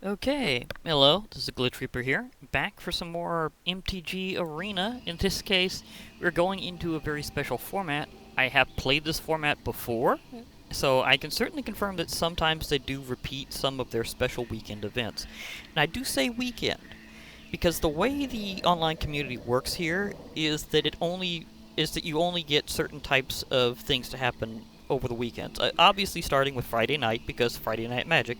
Okay, hello, this is Glitch Reaper here, back for some more MTG Arena. In this case, we're going into a very special format. I have played this format before, so I can certainly confirm that sometimes they do repeat some of their special weekend events. And I do say weekend, because the way the online community works here is that you only get certain types of things to happen over the weekends. Obviously starting with Friday night, because Friday Night Magic,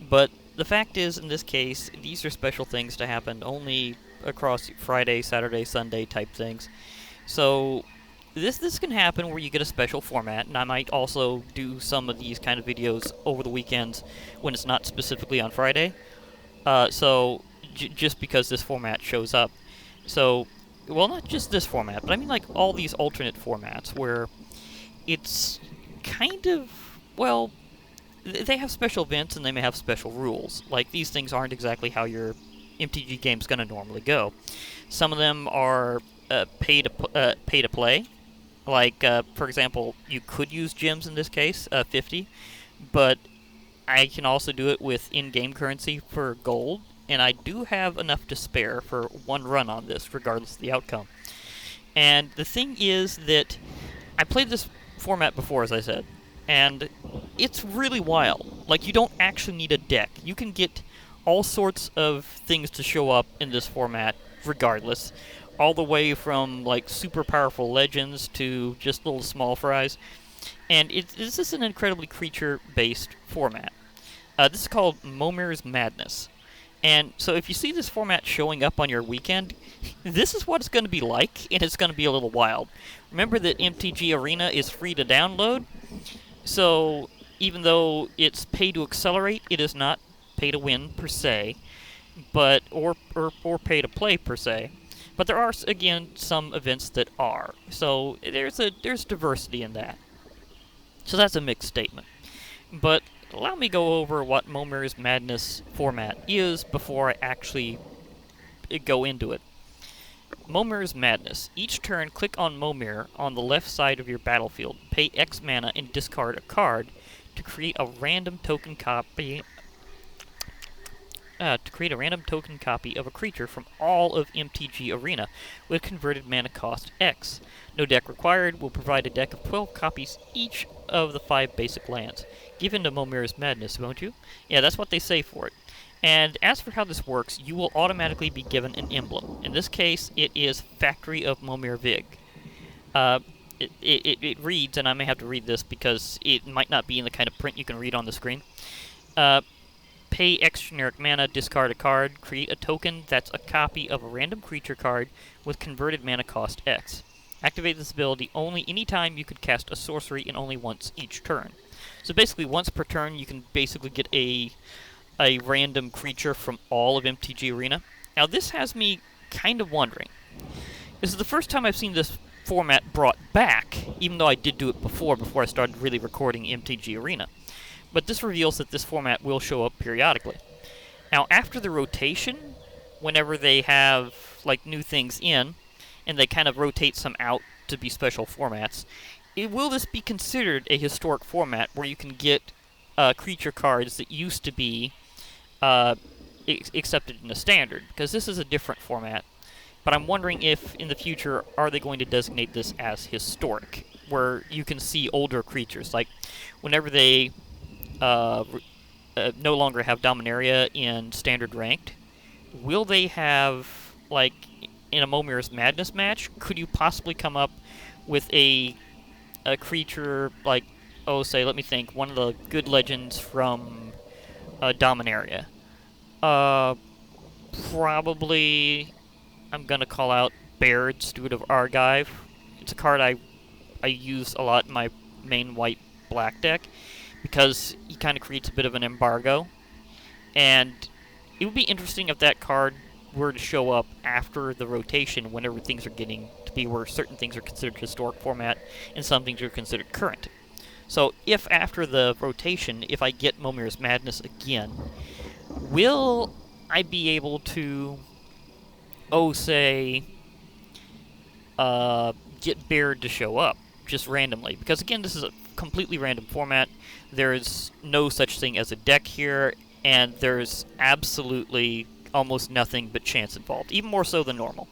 but the fact is, in this case, these are special things to happen only across Friday, Saturday, Sunday type things. So this can happen where you get a special format, and I might also do some of these kind of videos over the weekends when it's not specifically on Friday. Just because this format shows up. So, well, not just this format, but I mean like all these alternate formats where it's kind of, well, they have special events and they may have special rules. Like, these things aren't exactly how your MTG game's going to normally go. Some of them are pay to play. Like, for example, you could use gems in this case, 50, but I can also do it with in-game currency for gold, and I do have enough to spare for one run on this, regardless of the outcome. And the thing is that I played this format before, as I said, and it's really wild. Like, you don't actually need a deck. You can get all sorts of things to show up in this format regardless, all the way from, like, super powerful legends to just little small fries. And this is an incredibly creature-based format. This is called Momir's Madness. And so if you see this format showing up on your weekend, this is what it's going to be like, and it's going to be a little wild. Remember that MTG Arena is free to download, so even though it's pay to accelerate, it is not pay to win per se, but or pay to play per se. But there are, again, some events that are. So there's diversity in that. So that's a mixed statement. But allow me to go over what Momir's Madness format is before I actually go into it. Momir's Madness. Each turn, click on Momir on the left side of your battlefield. Pay X mana and discard a card to create a random token copy. Of a creature from all of MTG Arena with converted mana cost X. No deck required. Will provide a deck of 12 copies each of the 5 basic lands. Give in to Momir's Madness, won't you? Yeah, that's what they say for it. And as for how this works, you will automatically be given an emblem. In this case, it is Factory of Momir Vig. It reads, and I may have to read this because it might not be in the kind of print you can read on the screen. Pay X generic mana, discard a card, create a token that's a copy of a random creature card with converted mana cost X. Activate this ability only anytime you could cast a sorcery and only once each turn. So basically, once per turn, you can basically get a random creature from all of MTG Arena. Now, this has me kind of wondering. This is the first time I've seen this format brought back, even though I did do it before I started really recording MTG Arena. But this reveals that this format will show up periodically. Now, after the rotation, whenever they have, like, new things in, and they kind of rotate some out to be special formats, will this be considered a historic format where you can get creature cards that used to be accepted in the standard? Because this is a different format. But I'm wondering if, in the future, are they going to designate this as historic, where you can see older creatures? Like, whenever they no longer have Dominaria in Standard Ranked, will they have, like, in a Momir's Madness match, could you possibly come up with a creature like, say, let me think, one of the good legends from Dominaria? Probably, I'm going to call out Baird, Steward of Argive. It's a card I use a lot in my main white-black deck, because he kind of creates a bit of an embargo. And it would be interesting if that card were to show up after the rotation, whenever things are getting to be where certain things are considered historic format and some things are considered current. So if after the rotation, if I get Momir's Madness again, will I be able to, say, get Baird to show up just randomly? Because again, this is a completely random format. There is no such thing as a deck here, and there's absolutely almost nothing but chance involved, even more so than normal.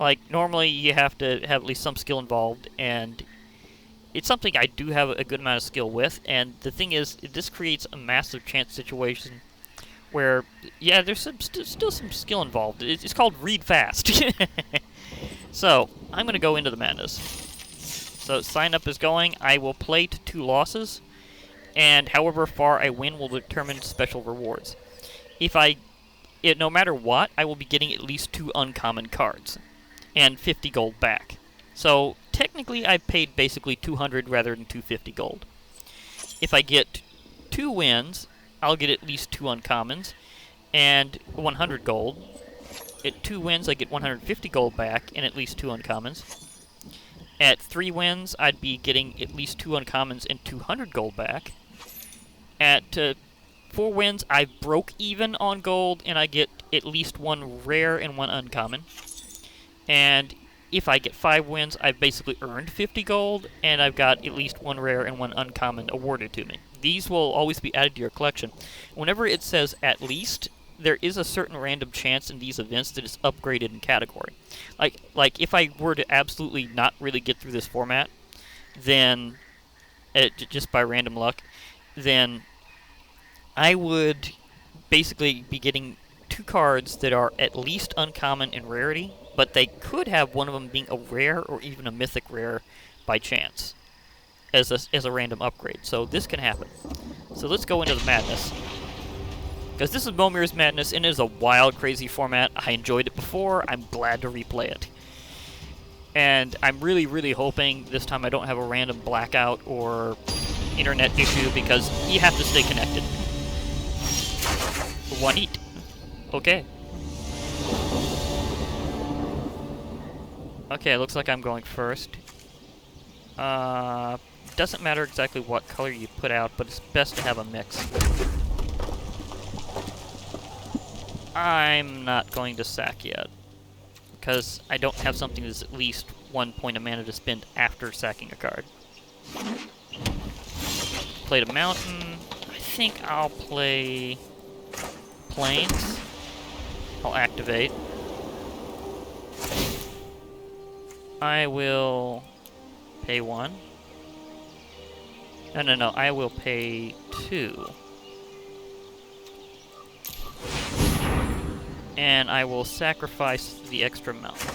Like, normally you have to have at least some skill involved, and it's something I do have a good amount of skill with, and the thing is, this creates a massive chance situation where, yeah, there's still some skill involved. It's called read fast. So, I'm going to go into the madness. So, sign up is going. I will play to 2 losses, and however far I win will determine special rewards. No matter what, I will be getting at least 2 uncommon cards, and 50 gold back. So, technically, I paid basically 200 rather than 250 gold. If I get 2 wins, I'll get at least 2 uncommons, and 100 gold. At 2 wins, I get 150 gold back, and at least 2 uncommons. At 3 wins, I'd be getting at least 2 uncommons and 200 gold back. At 4 wins, I broke even on gold, and I get at least 1 rare and 1 uncommon. And if I get 5 wins, I've basically earned 50 gold, and I've got at least 1 rare and 1 uncommon awarded to me. These will always be added to your collection. Whenever it says at least, there is a certain random chance in these events that it's upgraded in category. Like if I were to absolutely not really get through this format, then, just by random luck, then I would basically be getting 2 cards that are at least uncommon in rarity, but they could have one of them being a rare or even a mythic rare by chance as a random upgrade. So this can happen. So let's go into the madness. Because this is Momir's Madness, and it is a wild, crazy format. I enjoyed it before. I'm glad to replay it. And I'm really, really hoping this time I don't have a random blackout or internet issue, because you have to stay connected. 1 heat. Okay. Okay, looks like I'm going first. Doesn't matter exactly what color you put out, but it's best to have a mix. I'm not going to sack yet, because I don't have something that's at least 1 point of mana to spend after sacking a card. Played a mountain. I think I'll play Plains. I'll activate. I will pay 1. No, I will pay 2. And I will sacrifice the extra mountain.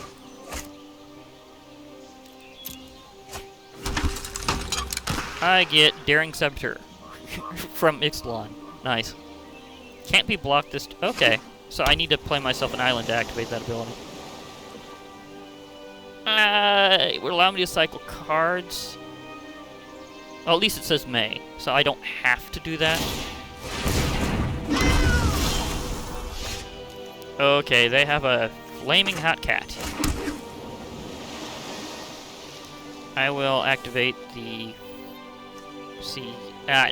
I get Daring Saboteur from Ixalan. Nice. Can't be blocked this... Okay, so I need to play myself an island to activate that ability. It would allow me to cycle cards. Well, at least it says may, so I don't have to do that. Okay, they have a flaming hot cat. I will activate the...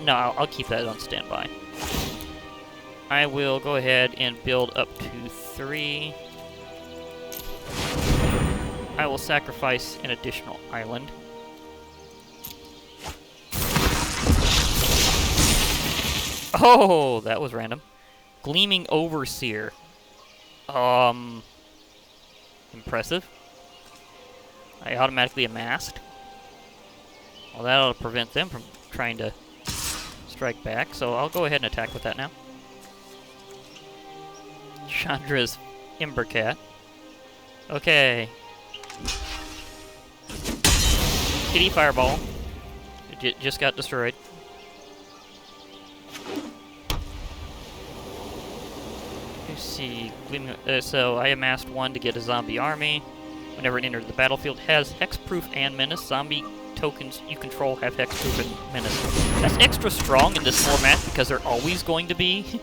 no, I'll keep that on standby. I will go ahead and build up to 3. I will sacrifice an additional island. Oh, that was random. Gleaming Overseer. Impressive. I automatically amassed. Well, that'll prevent them from trying to strike back, so I'll go ahead and attack with that now. Chandra's Embercat. Okay. Kitty Fireball. It just got destroyed. Let's see. So I amassed 1 to get a zombie army. Whenever it enters the battlefield, has hexproof and menace. Zombie tokens you control have hexproof and menace. That's extra strong in this format because they're always going to be.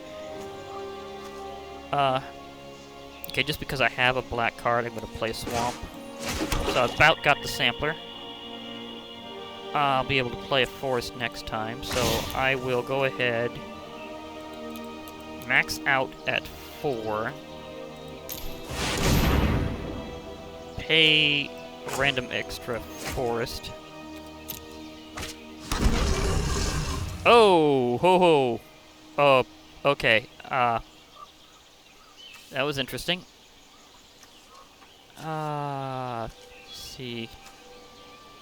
Okay, just because I have a black card, I'm going to play Swamp. So I about got the sampler. I'll be able to play a forest next time, so I will go ahead, max out at 4, pay random extra forest. Oh, ho ho! Okay, that was interesting. Let's see.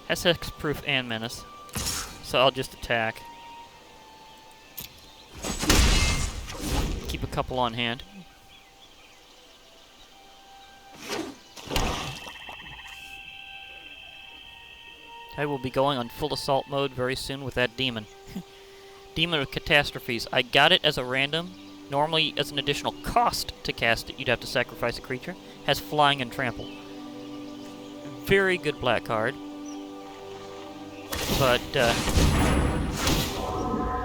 Has hexproof and menace, so I'll just attack. Keep a couple on hand. I will be going on full assault mode very soon with that demon. Demon of Catastrophes. I got it as a random. Normally, as an additional cost to cast it, you'd have to sacrifice a creature. Has flying and trample. Very good black card. But,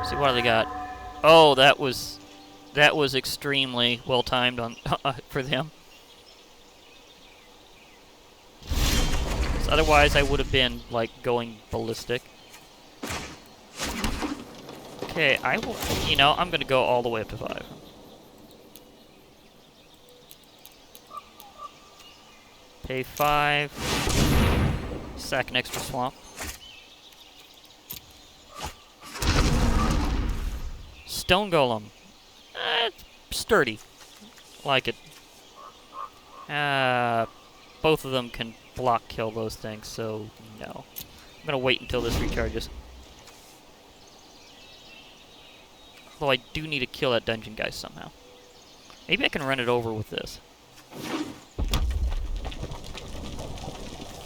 see, what do they got? Oh, that was extremely well timed on for them. Otherwise, I would have been like going ballistic. Okay, I will. You know, I'm gonna go all the way up to 5. Pay 5. Sack an extra swamp. Stone Golem. It's sturdy. Like it. Both of them can block kill those things, so no. I'm gonna wait until this recharges. Although I do need to kill that dungeon guy somehow. Maybe I can run it over with this.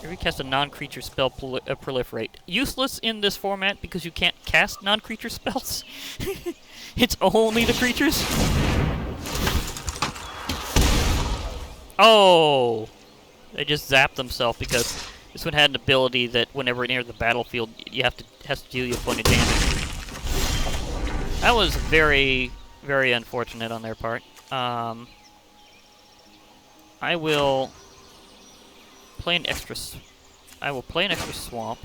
Here we cast a non-creature spell proliferate. Useless in this format because you can't cast non-creature spells. It's only the creatures. Oh! They just zapped themselves because this one had an ability that whenever it entered the battlefield, has to deal you a point of damage. That was very, very unfortunate on their part. I will play an extra. I will play an extra swamp.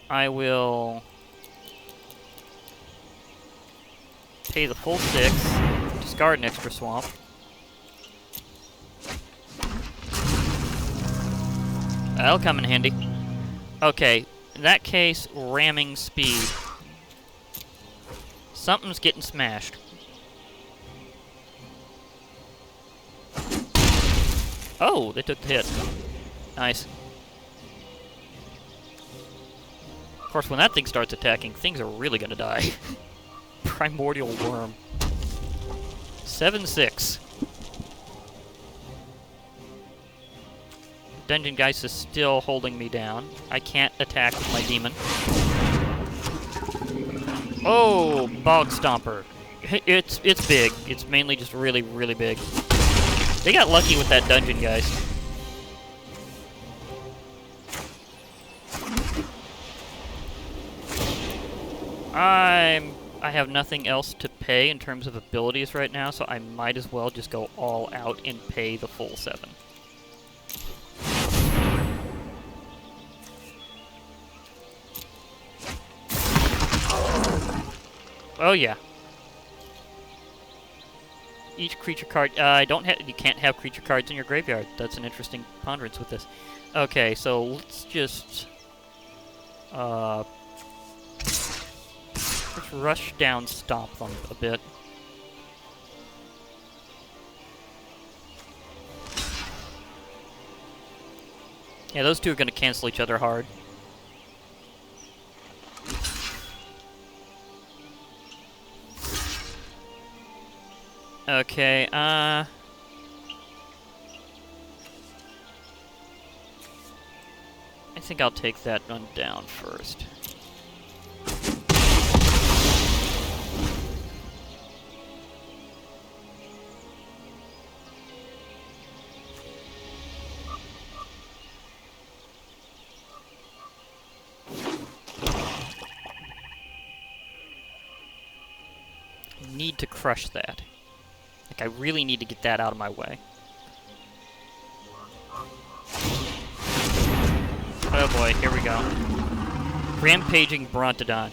I will pay the full 6. Discard an extra swamp. That'll come in handy. Okay, in that case, ramming speed. Something's getting smashed. Oh, they took the hit. Nice. Of course, when that thing starts attacking, things are really gonna die. Primordial Worm. 7/6. Dungeon Geist is still holding me down. I can't attack with my demon. Oh, Bog Stomper. It's big. It's mainly just really, really big. They got lucky with that Dungeon Geist. I have nothing else to pay in terms of abilities right now, so I might as well just go all out and pay the full 7. Oh yeah. Each creature card. You can't have creature cards in your graveyard. That's an interesting ponderance with this. Okay, so let's just let's rush down, stomp them a bit. Yeah, those two are going to cancel each other hard. Okay, I think I'll take that one down first. Need to crush that. Like, I really need to get that out of my way. Oh boy, here we go. Rampaging Brontodon.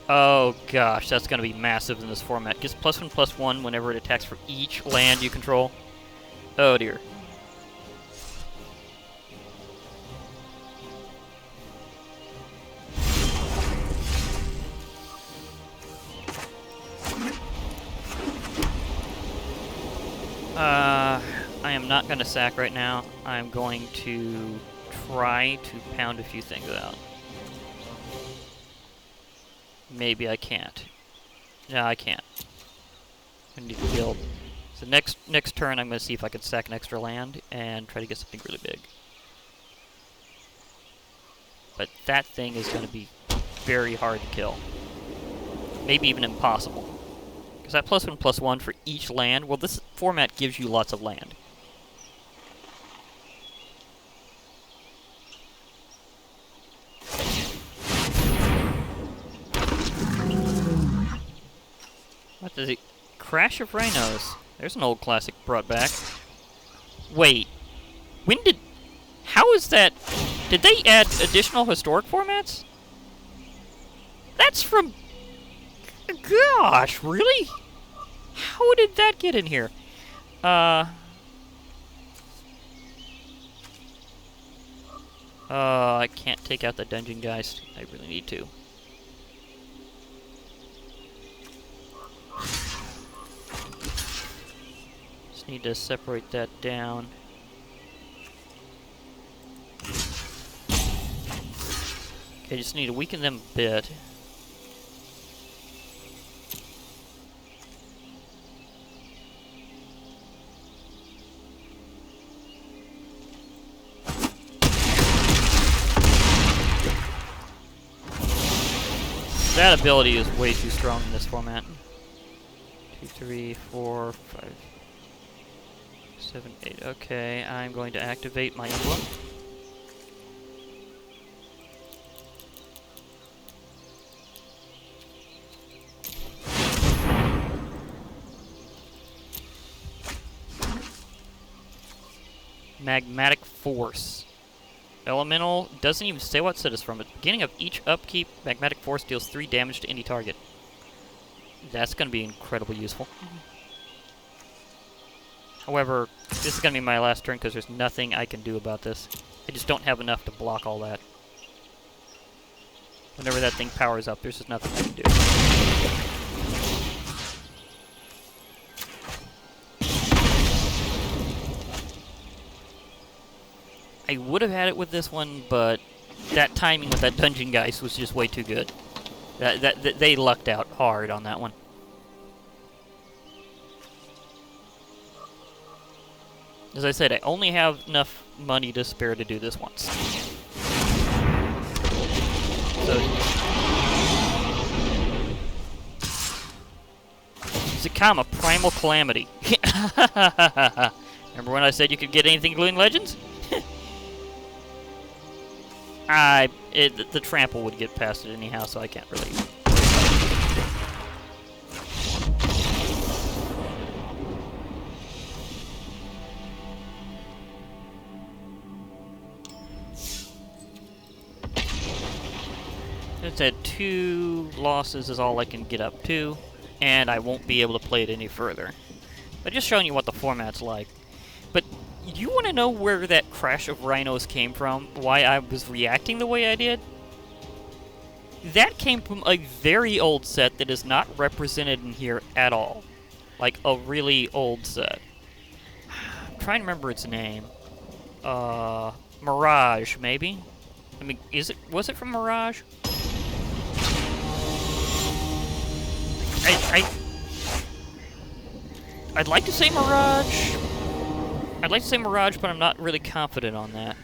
Oh gosh, that's gonna be massive in this format. Gets +1/+1 whenever it attacks for each land you control. Oh dear. I'm not going to sack right now. I'm going to try to pound a few things out. Maybe I can't. No, I can't. I need to build. So next turn, I'm going to see if I can sack an extra land and try to get something really big. But that thing is going to be very hard to kill. Maybe even impossible. Because that +1/+1 for each land, well, this format gives you lots of land. What does it? Crash of Rhinos. There's an old classic brought back. Wait. When did... How is that... Did they add additional historic formats? That's from... Gosh, really? How did that get in here? I can't take out the Dungeon Geist. I really need to. Just need to separate that down. Okay, just need to weaken them a bit. That ability is way too strong in this format. 2, 3, 4, 5, 7, 8. Okay, I'm going to activate my emblem. Magmatic Force. Elemental doesn't even say what set it's from. At the beginning of each upkeep, Magmatic Force deals 3 damage to any target. That's going to be incredibly useful. However, this is going to be my last turn because there's nothing I can do about this. I just don't have enough to block all that. Whenever that thing powers up, there's just nothing I can do. I would have had it with this one, but that timing with that Dungeon Geist was just way too good. They lucked out hard on that one. As I said, I only have enough money to spare to do this once. So, Zakama, Primal Calamity. Remember when I said you could get anything Gluing Legends? The trample would get past it anyhow, so I can't really... I said 2 losses is all I can get up to, and I won't be able to play it any further. But just showing you what the format's like. But you want to know where that Crash of Rhinos came from? Why I was reacting the way I did? That came from a very old set that is not represented in here at all. Like, a really old set. I'm trying to remember its name. Mirage, maybe? I mean, was it from Mirage? I'd like to say Mirage. I'd like to say Mirage, but I'm not really confident on that.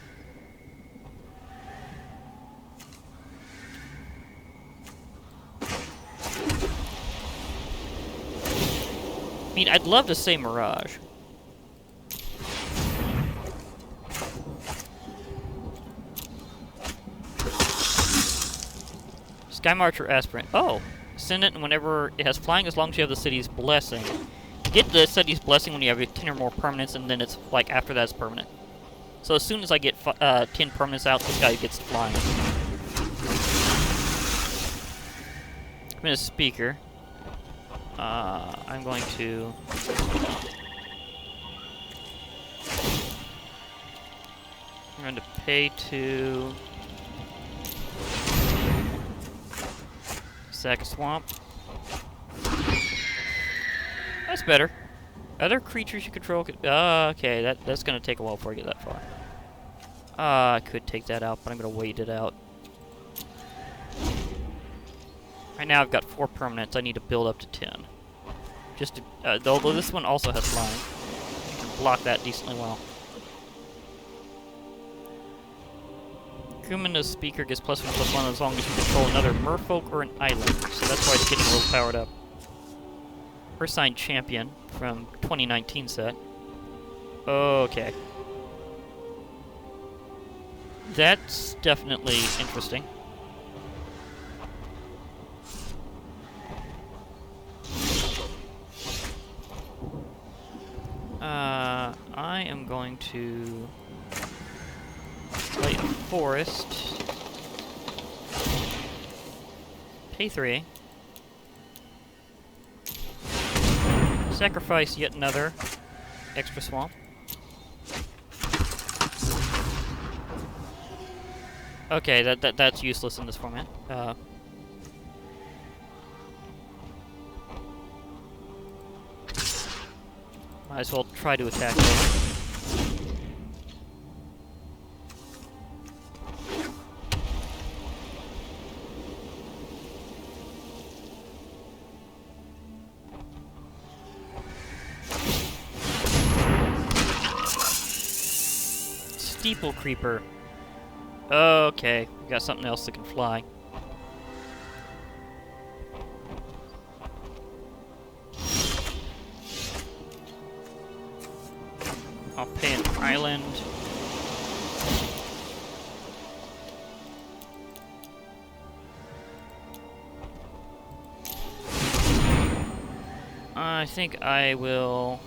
I mean, I'd love to say Mirage. Sky Marcher Aspirant. Oh! Send it whenever it has flying as long as you have the city's blessing. Get the city's blessing when you have 10 or more permanents, and then it's like after that's permanent. So as soon as I get 10 permanents out, this guy gets flying. I'm in a speaker. I'm going to... I'm going to pay to... Sack a Swamp. That's better. Other creatures you control could... okay, that's gonna take a while before I get that far. I could take that out, but I'm gonna wait it out. Right now I've got 4 permanents. I need to build up to 10. Just to, although this one also has flying. You can block that decently well. Kumina's speaker gets +1/+1 as long as you control another merfolk or an island. So that's why it's getting a little powered up. Ursine Champion from 2019 set. Okay. That's definitely interesting. I am going to play a forest. Pay 3. Sacrifice yet another extra swamp. Okay, that's useless in this format. Might as well try to attack it. Steeple Creeper. Okay, we got something else that can fly. I'll pay an island. I think I will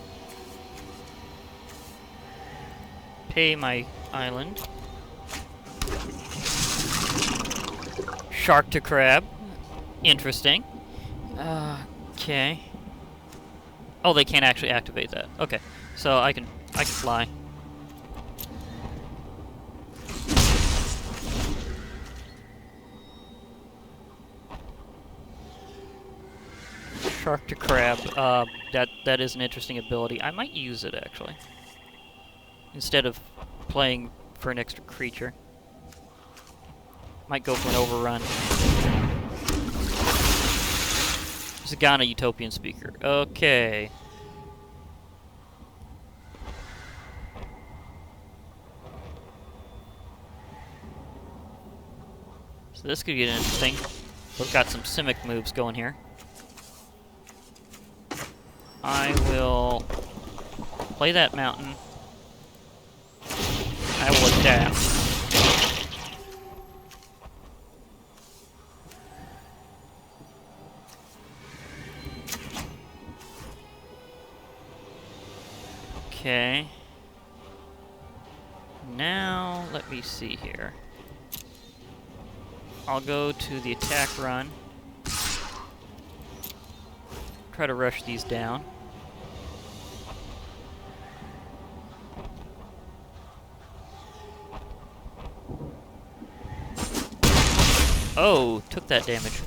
pay my island. Shark to crab. Interesting. Okay. Oh, they can't actually activate that. Okay, so I can fly. Shark to crab. That is an interesting ability. I might use it actually, instead of playing for an extra creature. Might go for an overrun. Zagana Utopian Speaker. Okay. So this could get interesting. We've got some Simic moves going here. I will play that mountain. I will adapt. Okay. Now, let me see here. I'll go to the attack run. Try to rush these down. Oh, took that damage.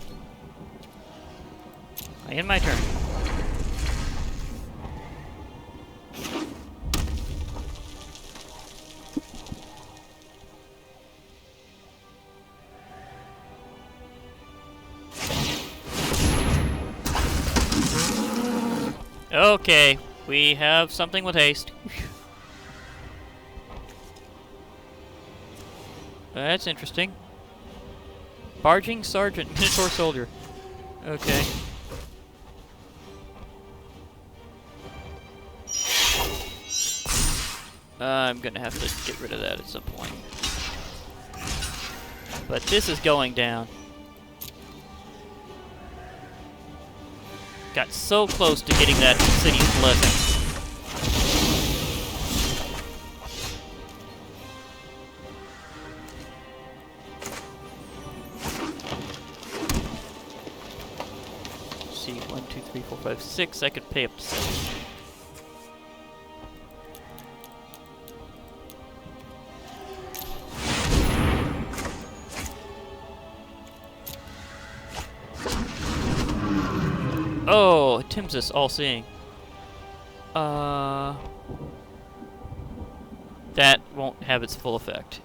I end my turn. Okay, we have something with haste. That's interesting. Barging Sergeant, Minotaur Soldier. Okay. I'm gonna have to get rid of that at some point. But this is going down. Got so close to getting that city's blessing. Let's see, 1, 2, 3, 4, 5, 6. I could pay up to 7. Oh, Tim's All-Seeing. Uh, that won't have its full effect.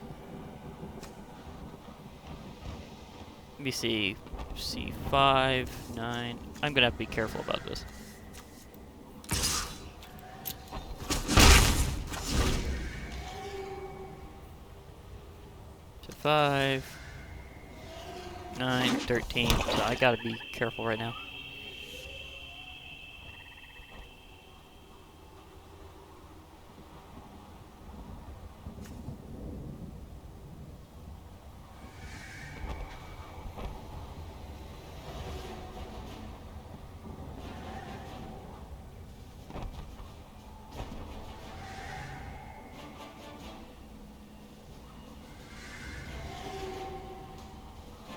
Let me see. C5, 9. I'm gonna have to be careful about this. To 5, 9, 13. So I gotta be careful right now.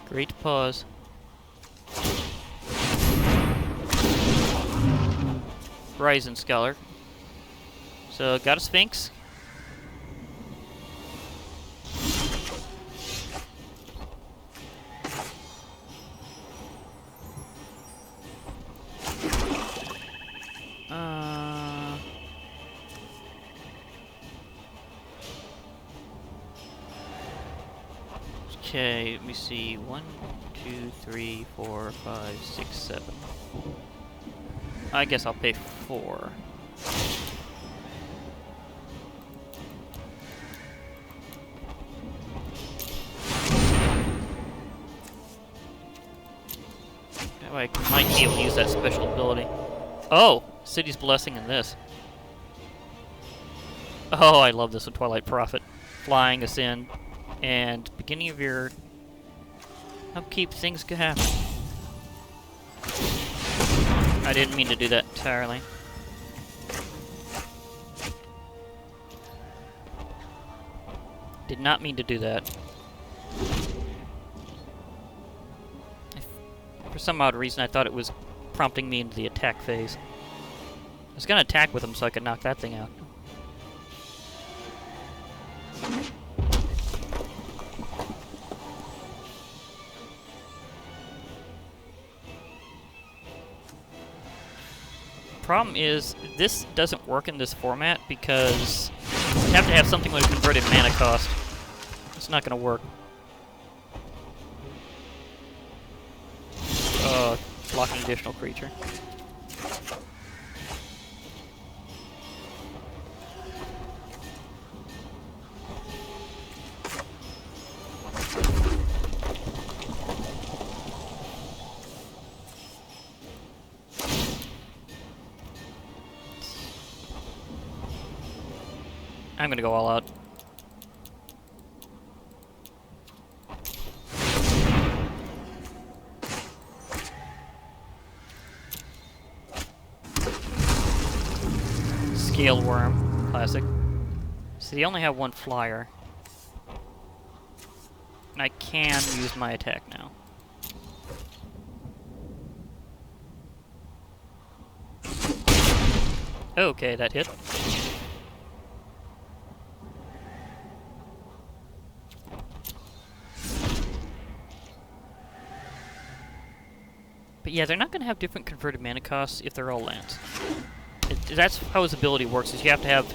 Great pause. Horizon Scholar. So, got a Sphinx. Okay, let me see. 1, 2, 3, 4, 5, 6, 7. I guess I'll pay 4. That way I might be able to use that special ability. Oh! City's Blessing in this. Oh, I love this with Twilight Prophet. Flying us in. And beginning of your upkeep, things could happen. I didn't mean to do that entirely. Did not mean to do that. For some odd reason, I thought it was prompting me into the attack phase. I was gonna attack with him so I could knock that thing out. Problem is, this doesn't work in this format because you have to have something with a converted mana cost. It's not going to work. Block an additional creature. I'm gonna go all out. Scale Worm, classic. So they only have one flyer. And I can use my attack now. Okay, that hit. But yeah, they're not going to have different converted mana costs if they're all lands. That's how his ability works, is you have to have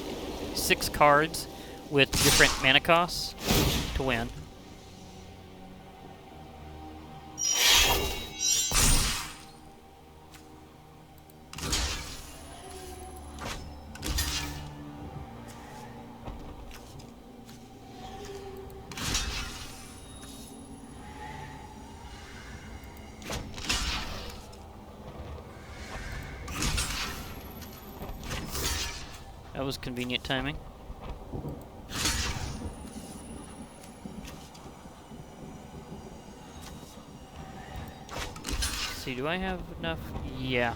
6 cards with different mana costs to win. That was convenient timing. Let's see, do I have enough? Yeah.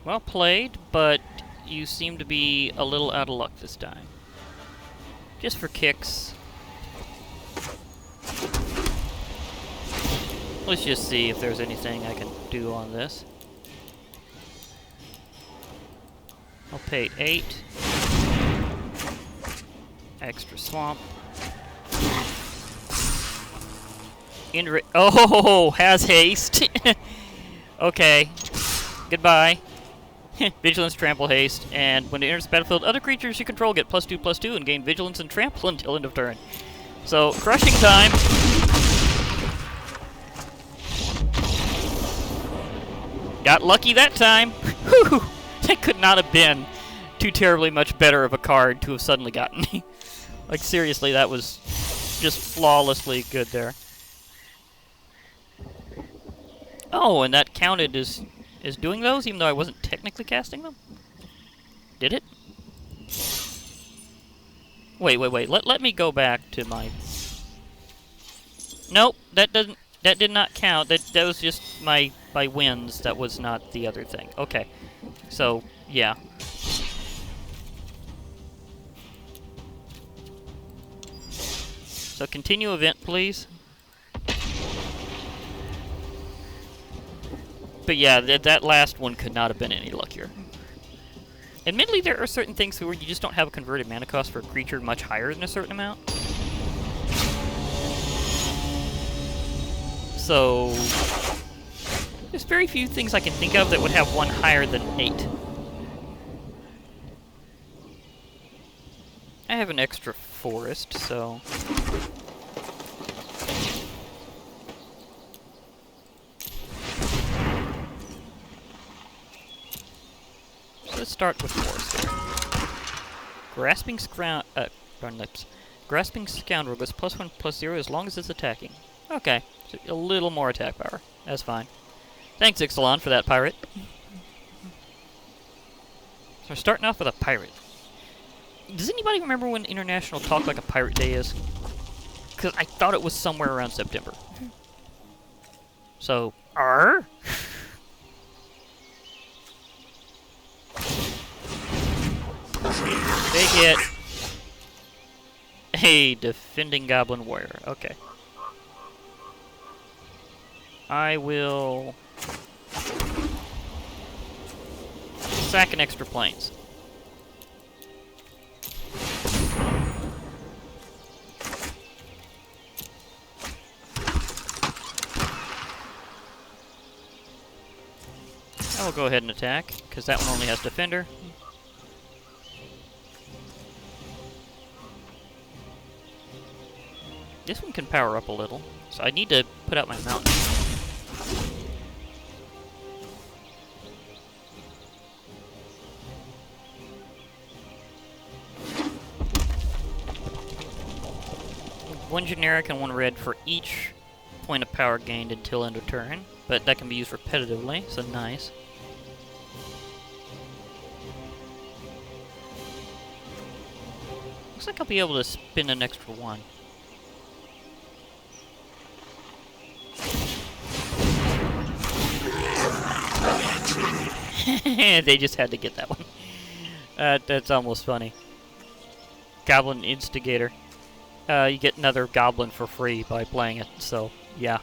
Well played, but you seem to be a little out of luck this time. Just for kicks. Let's just see if there's anything I can do on this. I'll pay 8. Extra swamp. Oh, has haste. Okay. Goodbye. Vigilance, trample, haste, and when it enters the battlefield, other creatures you control get +2/+2 and gain vigilance and trample until end of turn. So, crushing time. Got lucky that time. Whew! That could not have been too terribly much better of a card to have suddenly gotten me. Like, seriously, that was just flawlessly good there. Oh, and that counted as doing those, even though I wasn't technically casting them? Did it? Wait. Let me go back to my... Nope, that did not count. That was just my wins. That was not the other thing. Okay. So, yeah. So continue event, please. But yeah, that last one could not have been any luckier. Admittedly, there are certain things where you just don't have a converted mana cost for a creature much higher than a certain amount. So, there's very few things I can think of that would have one higher than 8. I have an extra forest, so... Let's start with forest. Grasping Grasping Scoundrel goes +1/+0 as long as it's attacking. Okay, so a little more attack power. That's fine. Thanks, Ixalan, for that pirate. So we're starting off with a pirate. Does anybody remember when International Talk Like a Pirate Day is? Because I thought it was somewhere around September. So, arr? Big hit. A defending goblin warrior. Okay. I will sack an extra planes. I will go ahead and attack, because that one only has defender. This one can power up a little, so I need to put out my mountain. One generic and one red for each point of power gained until end of turn, but that can be used repetitively, so nice. Looks like I'll be able to spin an extra one. They just had to get that one. That's almost funny. Goblin Instigator. You get another goblin for free by playing it, so yeah.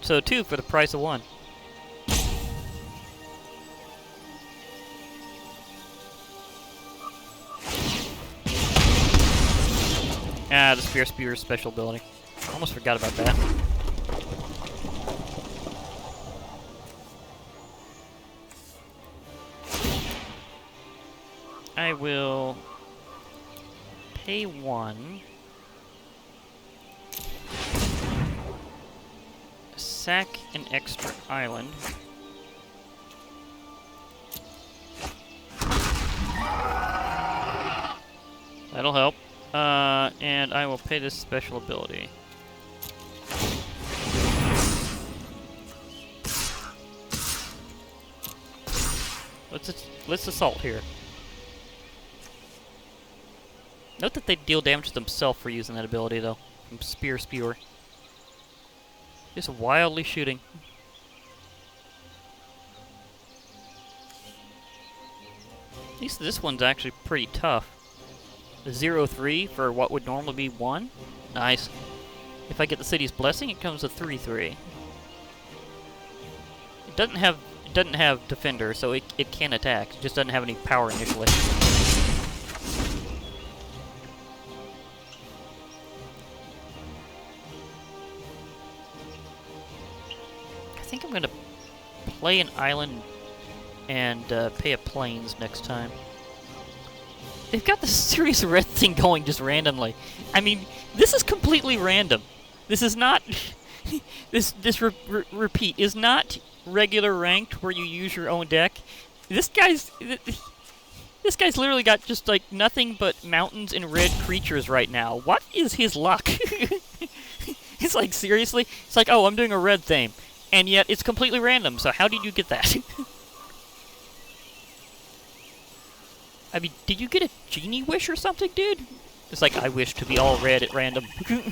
So 2 for the price of 1. Ah, the Spear Spewer's special ability. Almost forgot about that. I will pay 1. Sack an extra island. That'll help. And I will pay this special ability. Let's assault here. Note that they deal damage to themselves for using that ability, though. From Spear Spewer. Just wildly shooting. At least this one's actually pretty tough. 0-3 for what would normally be 1. Nice. If I get the City's Blessing, it comes a 3/3. It doesn't have Defender, so it can attack. It just doesn't have any power initially. I think I'm gonna play an island and pay a plains next time. They've got this serious red thing going just randomly. I mean, this is completely random. This is not... repeat, is not regular ranked where you use your own deck. This guy's literally got just, like, nothing but mountains and red creatures right now. What is his luck? It's like, seriously? It's like, oh, I'm doing a red theme. And yet, it's completely random, so how did you get that? I mean, did you get a genie wish or something, dude? It's like, I wish to be all red at random. You're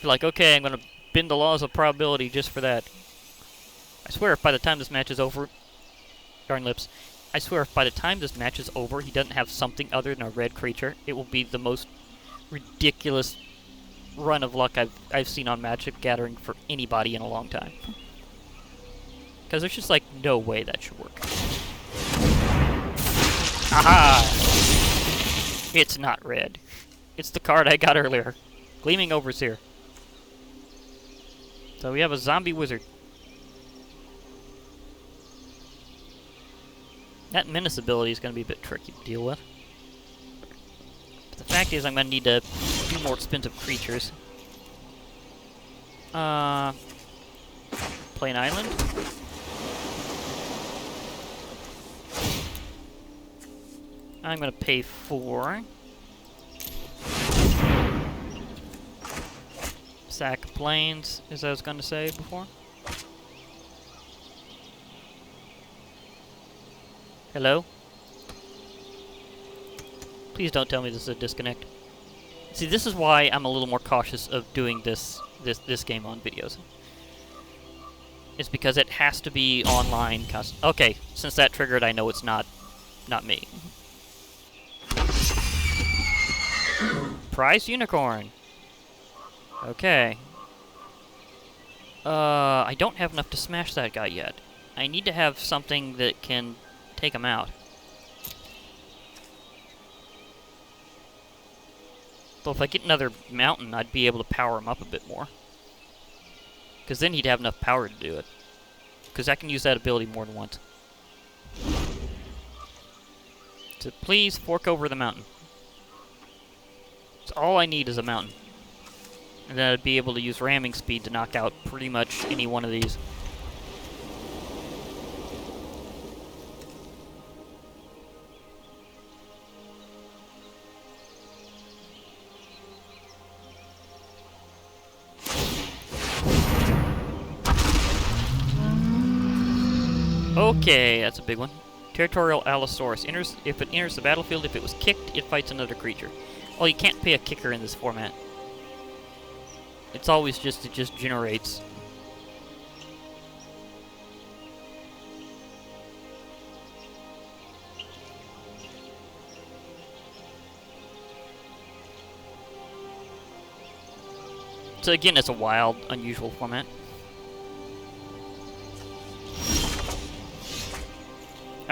like, okay, I'm gonna bend the laws of probability just for that. I swear if by the time this match is over... Darn lips. I swear if by the time this match is over, he doesn't have something other than a red creature, it will be the most ridiculous run of luck I've seen on Magic Gathering for anybody in a long time. Because there's just, like, no way that should work. Aha! It's not red. It's the card I got earlier. Gleaming Overseer. So we have a zombie wizard. That menace ability is going to be a bit tricky to deal with. But the fact is I'm going to need to do more expensive creatures. Play an island. I'm going to pay 4. Sack plains, as I was going to say before. Hello? Please don't tell me this is a disconnect. See, this is why I'm a little more cautious of doing this game on videos. It's because it has to be online. Okay, since that triggered, I know it's not me. Prize Unicorn. Okay. I don't have enough to smash that guy yet. I need to have something that can take him out. So if I get another mountain, I'd be able to power him up a bit more. Because then he'd have enough power to do it. Because I can use that ability more than once. So please fork over the mountain. So all I need is a mountain. And then I'd be able to use ramming speed to knock out pretty much any one of these. Okay, that's a big one. Territorial Allosaurus. If it enters the battlefield, if it was kicked, it fights another creature. Oh, you can't pay a kicker in this format. It's always just, it just generates. So again, it's a wild, unusual format.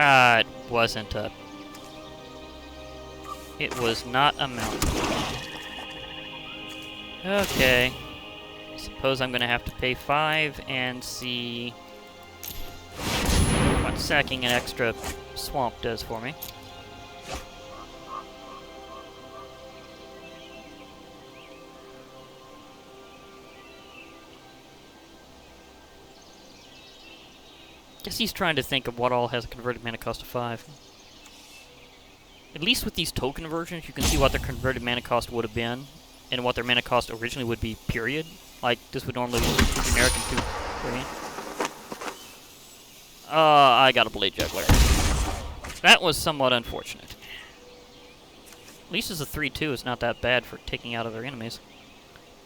It wasn't a... It was not a mountain. Okay. Suppose I'm gonna have to pay 5 and see what sacking an extra swamp does for me. Guess he's trying to think of what all has a converted mana cost of 5. At least with these token versions, you can see what their converted mana cost would have been, and what their mana cost originally would be, period. Like, this would normally be generic and 2 green. I got a Blade Juggler. That was somewhat unfortunate. At least as a 3-2, it's not that bad for taking out other enemies.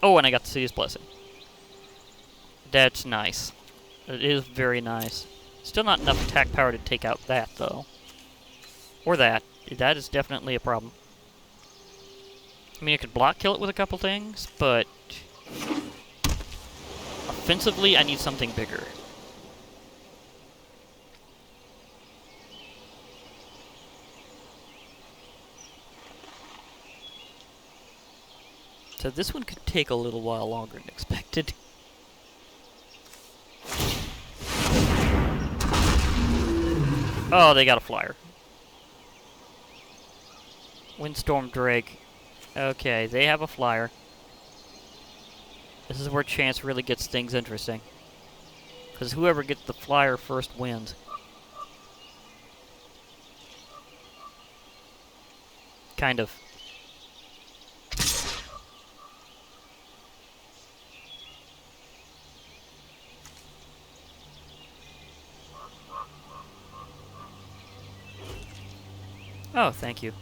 Oh, and I got the City's Blessing. That's nice. It is very nice. Still not enough attack power to take out that, though. Or that. That is definitely a problem. I mean, I could block kill it with a couple things, but Offensively, I need something bigger. So this one could take a little while longer than expected. Oh, they got a flyer. Windstorm Drake. Okay, they have a flyer. This is where chance really gets things interesting. Because whoever gets the flyer first wins. Kind of. Oh, thank you.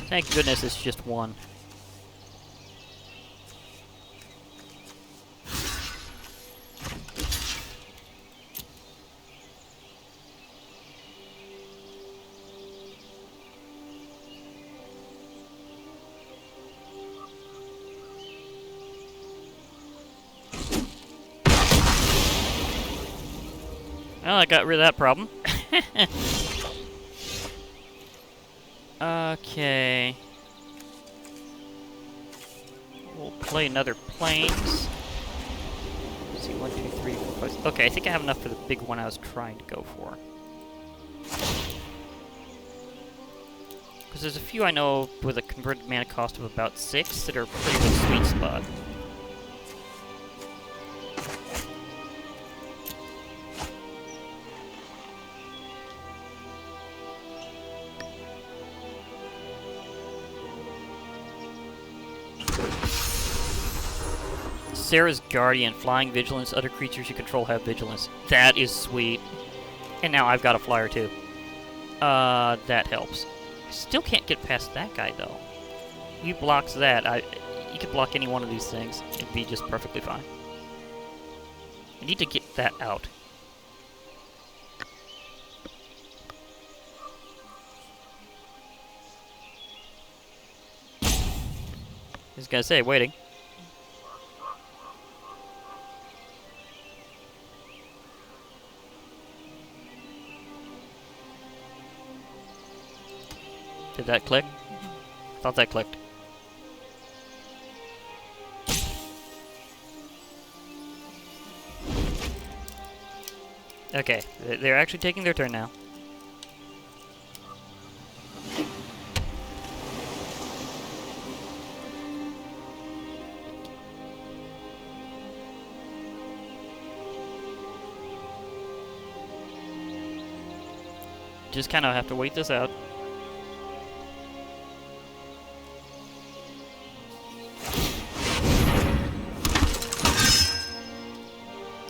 Thank goodness it's just one. Well, I got rid of that problem. Okay. We'll play another planes. Let's see, 1, 2, 3, 4, 5. Okay, I think I have enough for the big one I was trying to go for. Because there's a few I know with a converted mana cost of about 6 that are pretty much sweet spot. Sarah's Guardian, Flying Vigilance, other creatures you control have Vigilance. That is sweet. And now I've got a flyer too. That helps. Still can't get past that guy though. He blocks that. You could block any one of these things. It'd be just perfectly fine. I need to get that out. I was gonna say, waiting. Did that click? Thought that clicked. Okay, they're actually taking their turn now. Just kind of have to wait this out.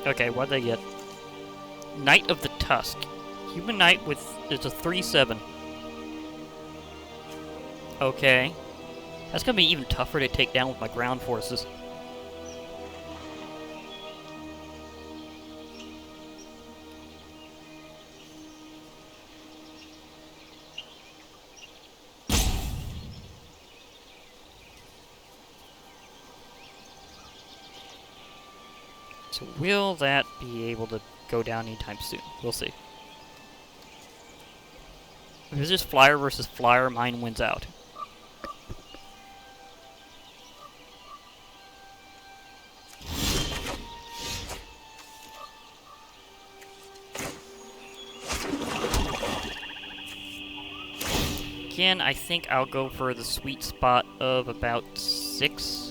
Okay, what'd they get? Knight of the Tusk. Human Knight with... it's a 3/7. Okay. That's gonna be even tougher to take down with my ground forces. So will that be able to go down anytime soon? We'll see. If it's just flyer versus flyer, mine wins out. Again, I think I'll go for the sweet spot of about 6.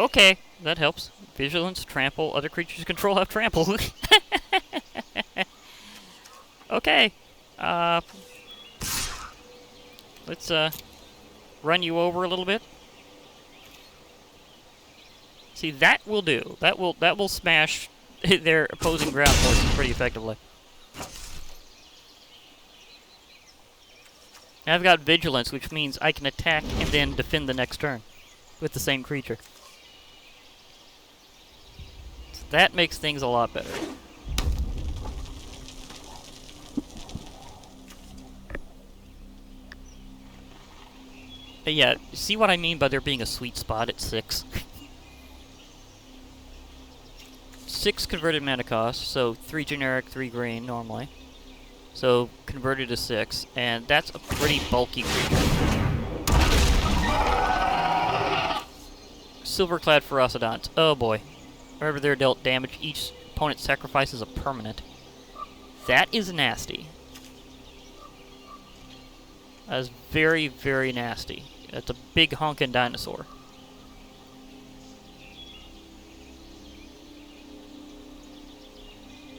Okay, that helps. Vigilance, trample, other creatures control have trample. Okay. Let's run you over a little bit. See, that will do. That will smash their opposing ground forces pretty effectively. I've got vigilance, which means I can attack and then defend the next turn. with the same creature. So that makes things a lot better. But yeah, see what I mean by there being a sweet spot at 6? 6 converted mana cost, so 3 generic, 3 green normally. So converted to 6, and that's a pretty bulky creature. Silverclad Ferocidons. Oh boy. Wherever they're dealt damage, each opponent sacrifices a permanent. That is nasty. That is very, very nasty. That's a big honkin' dinosaur.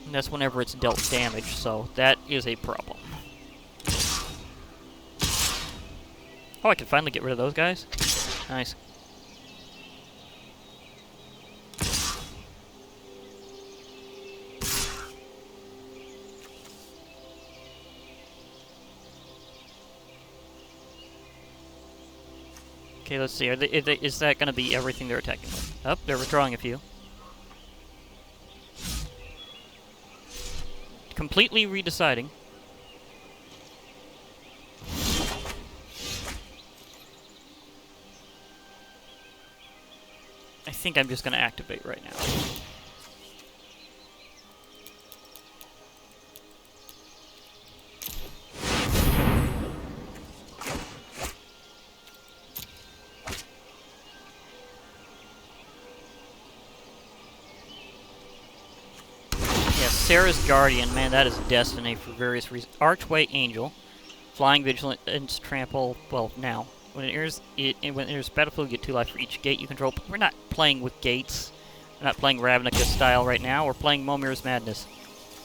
And that's whenever it's dealt damage, so that is a problem. Oh, I can finally get rid of those guys? Nice. Okay, let's see. Is that going to be everything they're attacking with? Oh, they're withdrawing a few. Completely redeciding. I think I'm just going to activate right now. Sarah's Guardian, man, that is destiny for various reasons. Archway Angel, Flying Vigilance Trample, well, now. When it enters battlefield, you get 2 life for each gate you control. But we're not playing with gates. We're not playing Ravnica style right now. We're playing Momir's Madness.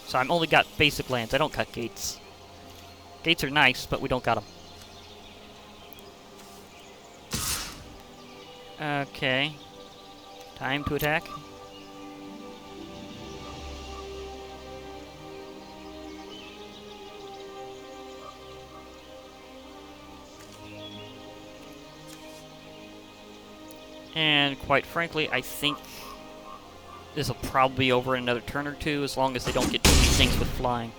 So I'm only got basic lands. I don't got gates. Gates are nice, but we don't got them. Okay. Time to attack. And quite frankly, I think this will probably be over in another turn or two, as long as they don't get too many things with flying.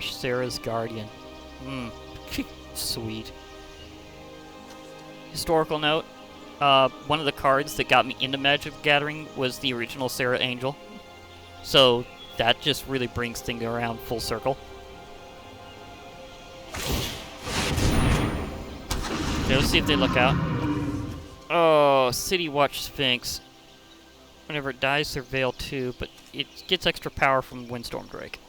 Sarah's Guardian. Sweet. Historical note. One of the cards that got me into Magic the Gathering was the original Sarah Angel. So that just really brings things around full circle. Okay, let's see if they look out. Oh, City Watch Sphinx. Whenever it dies, surveil 2, but it gets extra power from Windstorm Drake.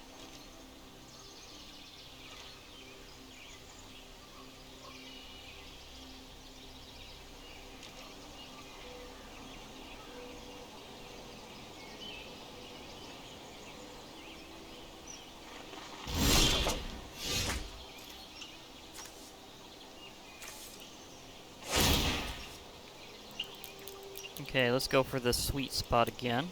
Okay, let's go for the sweet spot again.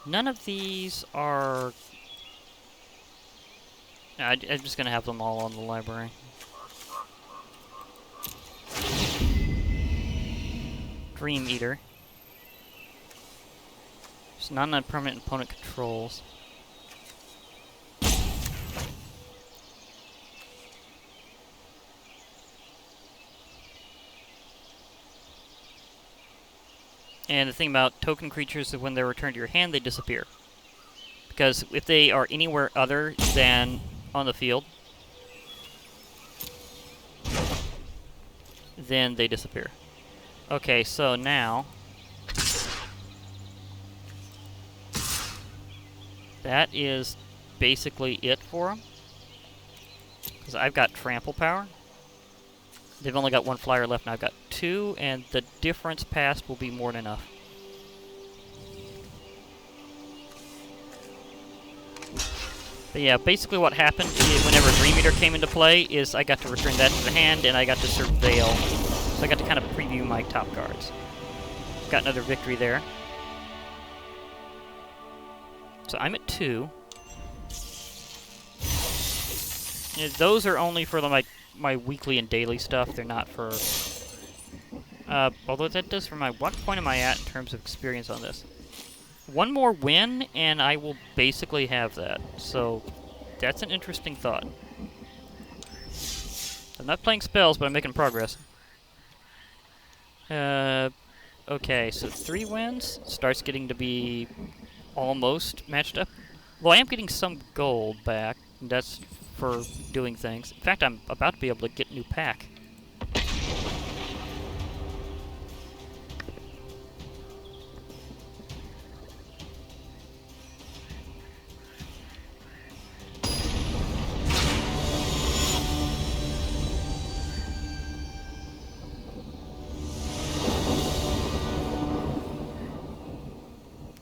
None of these are... I'm just gonna have them all on the library. Dream Eater. It's non-permanent opponent controls. And the thing about token creatures is when they're returned to your hand, they disappear. Because if they are anywhere other than on the field, then they disappear. Okay, so now... that is basically it for them. Because I've got trample power. They've only got one flyer left, now I've got two, and the difference passed will be more than enough. But yeah, basically what happened whenever Dream Eater came into play is I got to return that to the hand, and I got to surveil. So I got to kind of preview my top cards. Got another victory there. So I'm at 2. Yeah, those are only for my weekly and daily stuff. They're not for... although that does for my... What point am I at in terms of experience on this? One more win, and I will basically have that. So, that's an interesting thought. I'm not playing spells, but I'm making progress. Okay, so 3 wins. Starts getting to be almost matched up. Well, I am getting some gold back. And that's for doing things. In fact, I'm about to be able to get a new pack.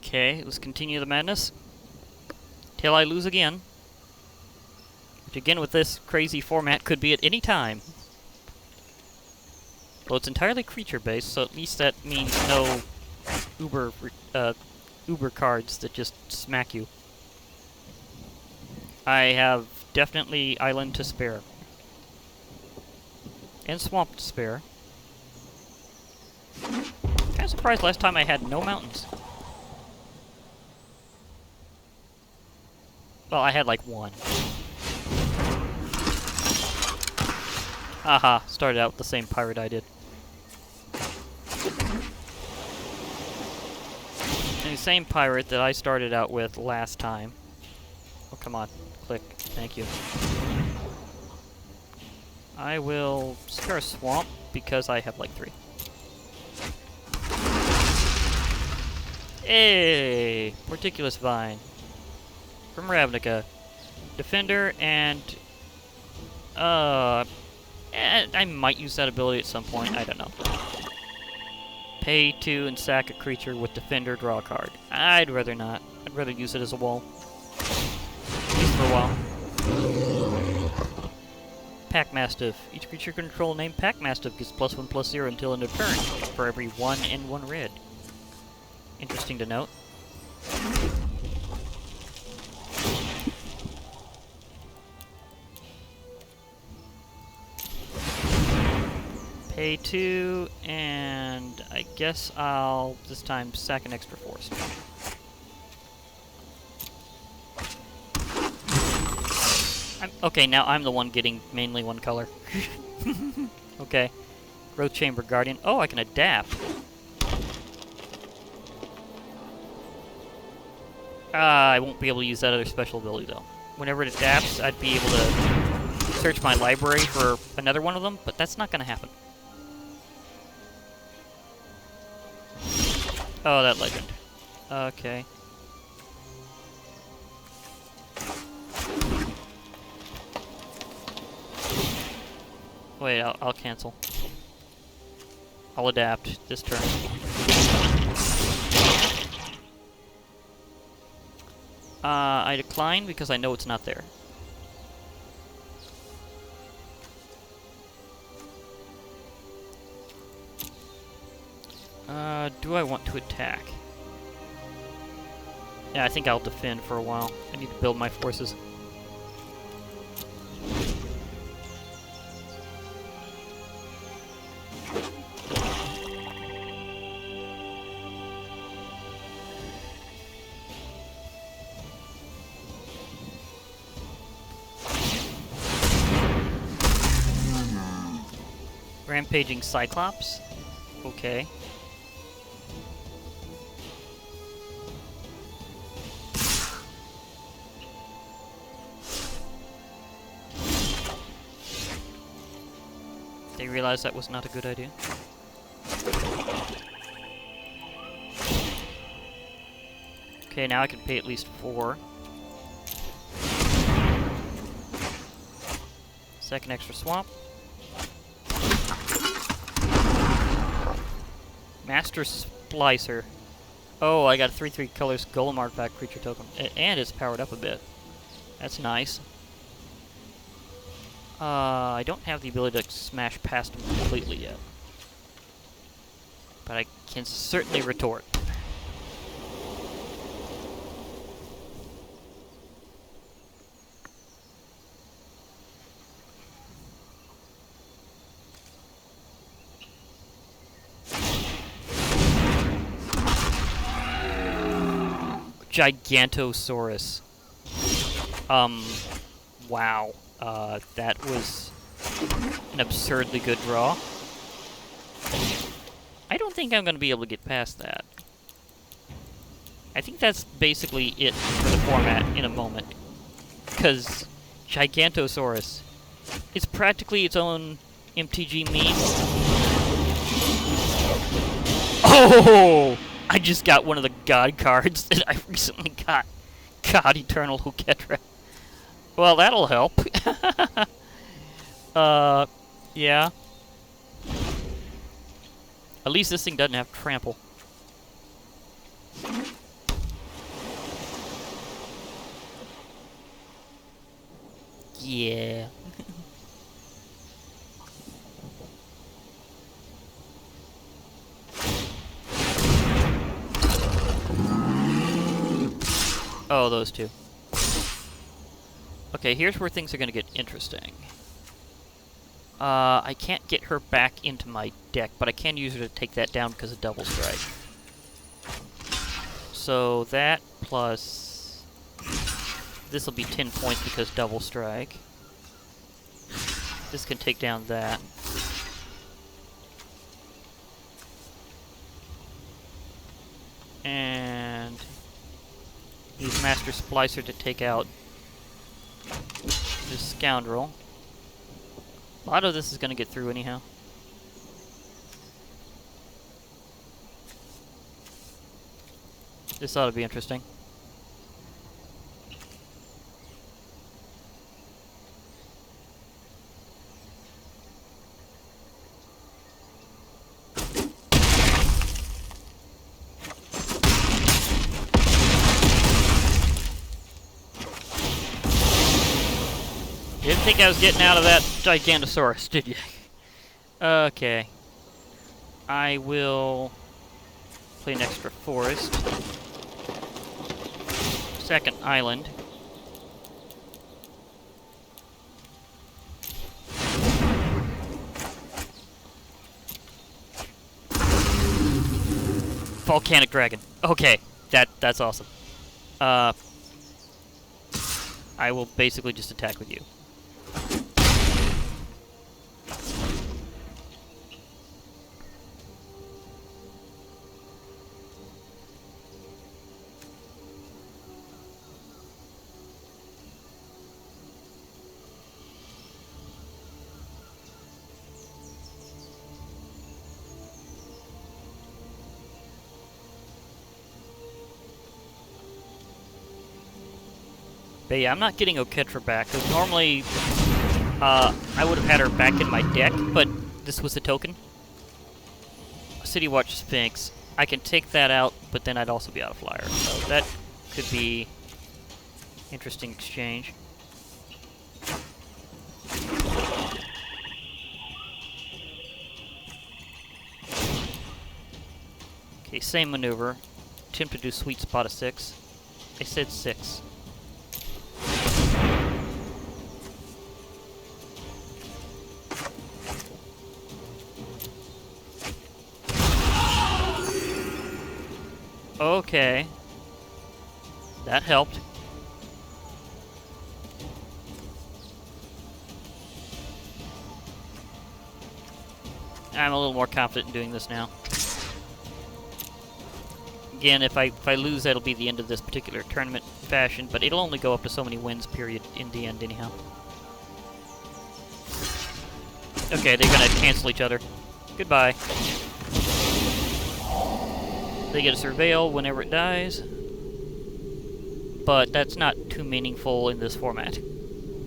Okay, let's continue the madness. Till I lose again. Which again, with this crazy format, could be at any time. Well, it's entirely creature-based, so at least that means no Uber cards that just smack you. I have definitely Island to spare. And Swamp to spare. Kind of surprised last time I had no mountains. Well, I had like 1. Aha, started out with the same pirate I did. And the same pirate that I started out with last time. Oh, come on. Click. Thank you. I will spare a swamp because I have like 3. Hey! Porticulous Vine. From Ravnica. Defender and... I might use that ability at some point. I don't know. Pay 2 and sack a creature with Defender, draw a card. I'd rather not. I'd rather use it as a wall. At least for a while. Pack Mastiff. Each creature you control named Pack Mastiff gets +1/+0 until end of turn, for every 1 and 1 red. Interesting to note. Pay 2, and I guess I'll, this time, sack an extra force. Okay, now I'm the one getting mainly 1 color. Okay. Growth Chamber Guardian. Oh, I can adapt. I won't be able to use that other special ability, though. Whenever it adapts, I'd be able to search my library for another one of them, but that's not going to happen. Oh, that legend. Okay. Wait, I'll cancel. I'll adapt this turn. I decline because I know it's not there. Do I want to attack? Yeah, I think I'll defend for a while. I need to build my forces. Rampaging Cyclops? Okay. They realized that was not a good idea. Okay, now I can pay at least 4. Second extra swamp. Master Splicer. Oh, I got a 3/3 colors Golem artifact creature token. And it's powered up a bit. That's nice. I don't have the ability to smash past him completely yet. But I can certainly retort. Gigantosaurus. Wow. That was an absurdly good draw. I don't think I'm going to be able to get past that. I think that's basically it for the format in a moment. Because Gigantosaurus is practically its own MTG meme. Oh! I just got one of the God cards that I recently got. God Eternal Huketra. Well, that'll help. Yeah. At least this thing doesn't have trample. Yeah. Oh, those two. Okay, here's where things are going to get interesting. I can't get her back into my deck, but I can use her to take that down because of Double Strike. So that plus... This will be 10 points because Double Strike. This can take down that. And... use Master Splicer to take out this scoundrel. A lot of this is going to get through anyhow. This ought to be interesting. Didn't think I was getting out of that Gigantosaurus, did you? Okay. I will play an extra forest. Second island. Volcanic Dragon. Okay, that's awesome. I will basically just attack with you. But yeah, I'm not getting Oketra back, because normally I would have had her back in my deck, but this was the token. City Watch Sphinx. I can take that out, but then I'd also be out of flyer. So that could be interesting exchange. Okay, same maneuver. Attempt to do sweet spot of 6. I said 6. Okay. That helped. I'm a little more confident in doing this now. Again, if I lose, that'll be the end of this particular tournament fashion, but it'll only go up to so many wins, period, in the end, anyhow. Okay, they're gonna cancel each other. Goodbye. They get a Surveil whenever it dies, but that's not too meaningful in this format.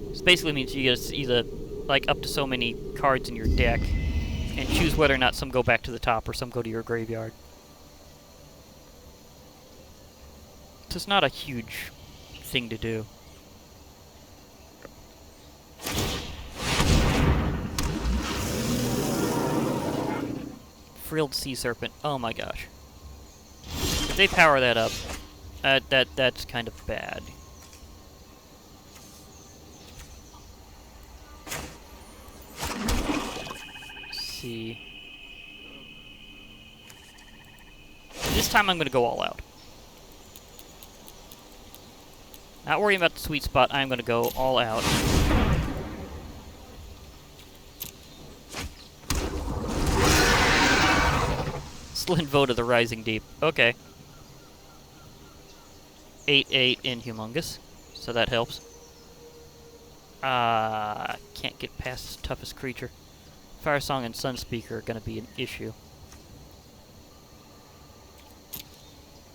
This basically means you get either, like, up to so many cards in your deck, and choose whether or not some go back to the top or some go to your graveyard. So it's not a huge thing to do. Frilled Sea Serpent. Oh my gosh. If they power that up, that's kind of bad. Let's see. This time I'm going to go all out. Not worrying about the sweet spot, I'm going to go all out. Slin Vote of the Rising Deep. Okay. 8/8 in Humongous, so that helps. Can't get past his toughest creature. Fire Song and Sunspeaker are going to be an issue.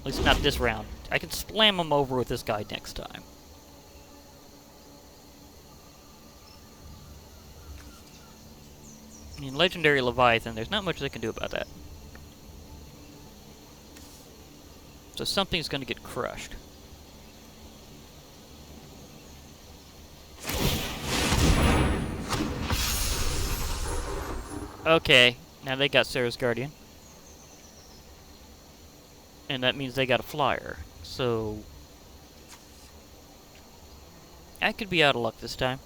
At least not this round. I can slam him over with this guy next time. I mean, Legendary Leviathan, there's not much they can do about that. So something's going to get crushed. Okay, now they got Sarah's Guardian. And that means they got a flyer. So I could be out of luck this time.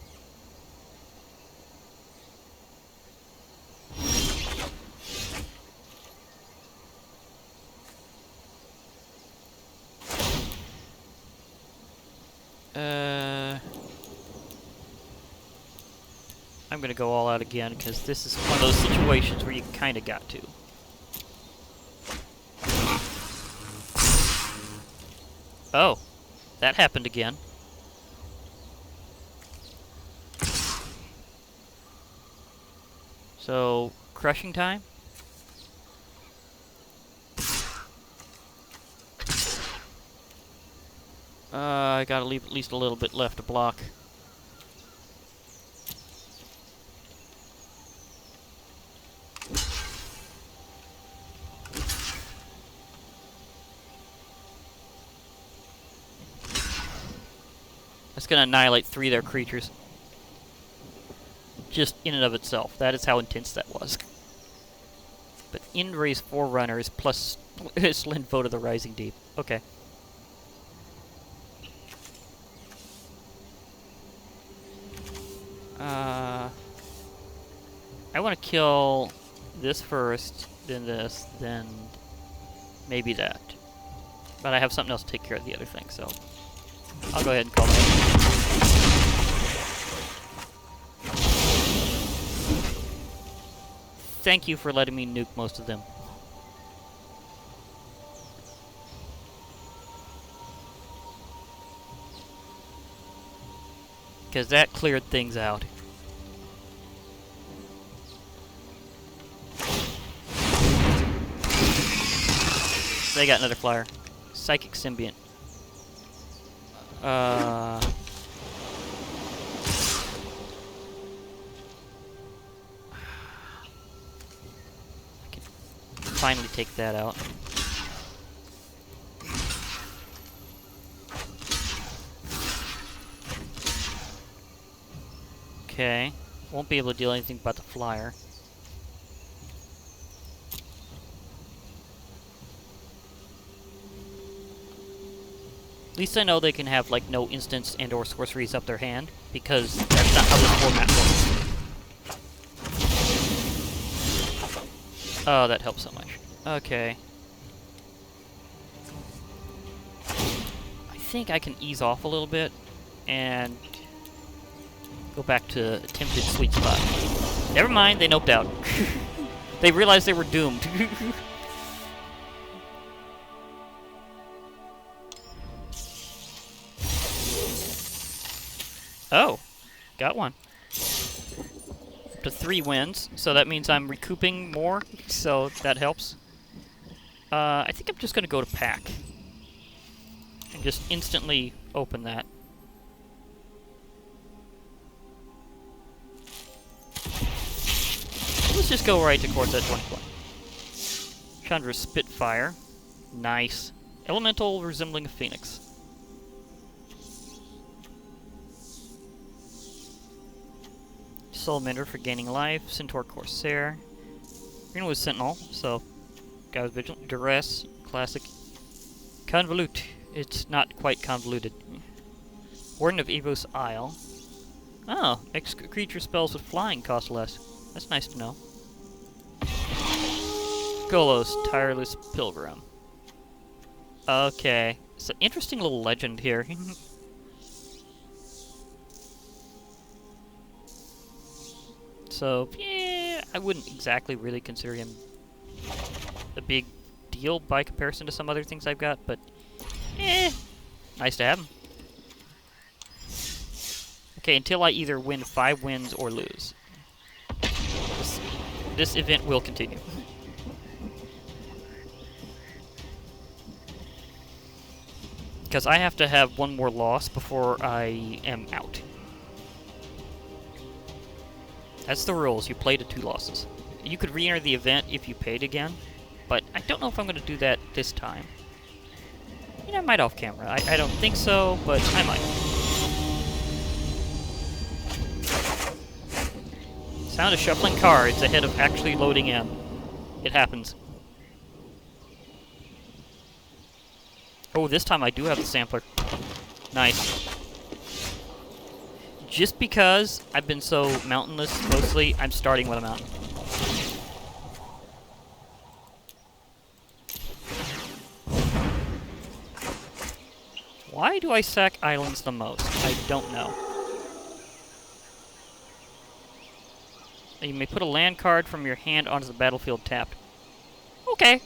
I'm gonna go all out again, because this is one of those situations where you kinda got to. Oh, that happened again. So, crushing time? I gotta leave at least a little bit left to block. That's gonna annihilate 3 of their creatures. Just in and of itself. That is how intense that was. But Indra's Forerunners plus Slin Vote of the Rising Deep. Okay. I want to kill this first, then this, then maybe that. But I have something else to take care of the other thing, so I'll go ahead and call it. Thank you for letting me nuke most of them. Because that cleared things out. They got another flyer. Psychic Symbiont. I can finally take that out. Okay. Won't be able to deal anything but the flyer. At least I know they can have, like, no instants and or sorceries up their hand, because that's not how this format works. Oh, that helps so much. Okay. I think I can ease off a little bit, and go back to attempted sweet spot. Never mind, they noped out. They realized they were doomed. Oh, got one. Up to 3 wins, so that means I'm recouping more, so that helps. I think I'm just going to go to pack. And just instantly open that. Let's just go right to Quartet 2020. Chandra Spitfire. Nice. Elemental resembling a phoenix. Salamander for gaining life. Centaur Corsair. Green was Sentinel, so guy was vigilant. Duress. Classic. Convolute. It's not quite convoluted. Warden of Evos Isle. Oh, makes creature spells with flying cost less. That's nice to know. Golos, Tireless Pilgrim. Okay. It's an interesting little legend here. So, yeah, I wouldn't exactly really consider him a big deal by comparison to some other things I've got, but nice to have him. Okay, until I either win 5 wins or lose. This event will continue. Because I have to have 1 more loss before I am out. That's the rules. You play to 2 losses. You could re-enter the event if you paid again, but I don't know if I'm going to do that this time. You know, I might off camera. I don't think so, but I might. Sound of shuffling cards ahead of actually loading in. It happens. Oh, this time I do have the sampler. Nice. Just because I've been so mountainless mostly, I'm starting with a mountain. Why do I sack islands the most? I don't know. You may put a land card from your hand onto the battlefield tapped. Okay.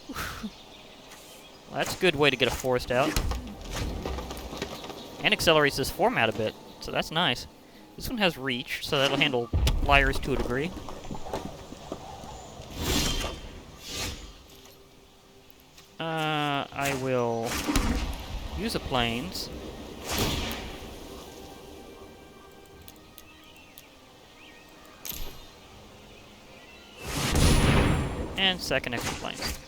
Well, that's a good way to get a forest out. And accelerates this format a bit, so that's nice. This one has reach, so that'll handle flyers to a degree. I will use a plains. And second extra plains.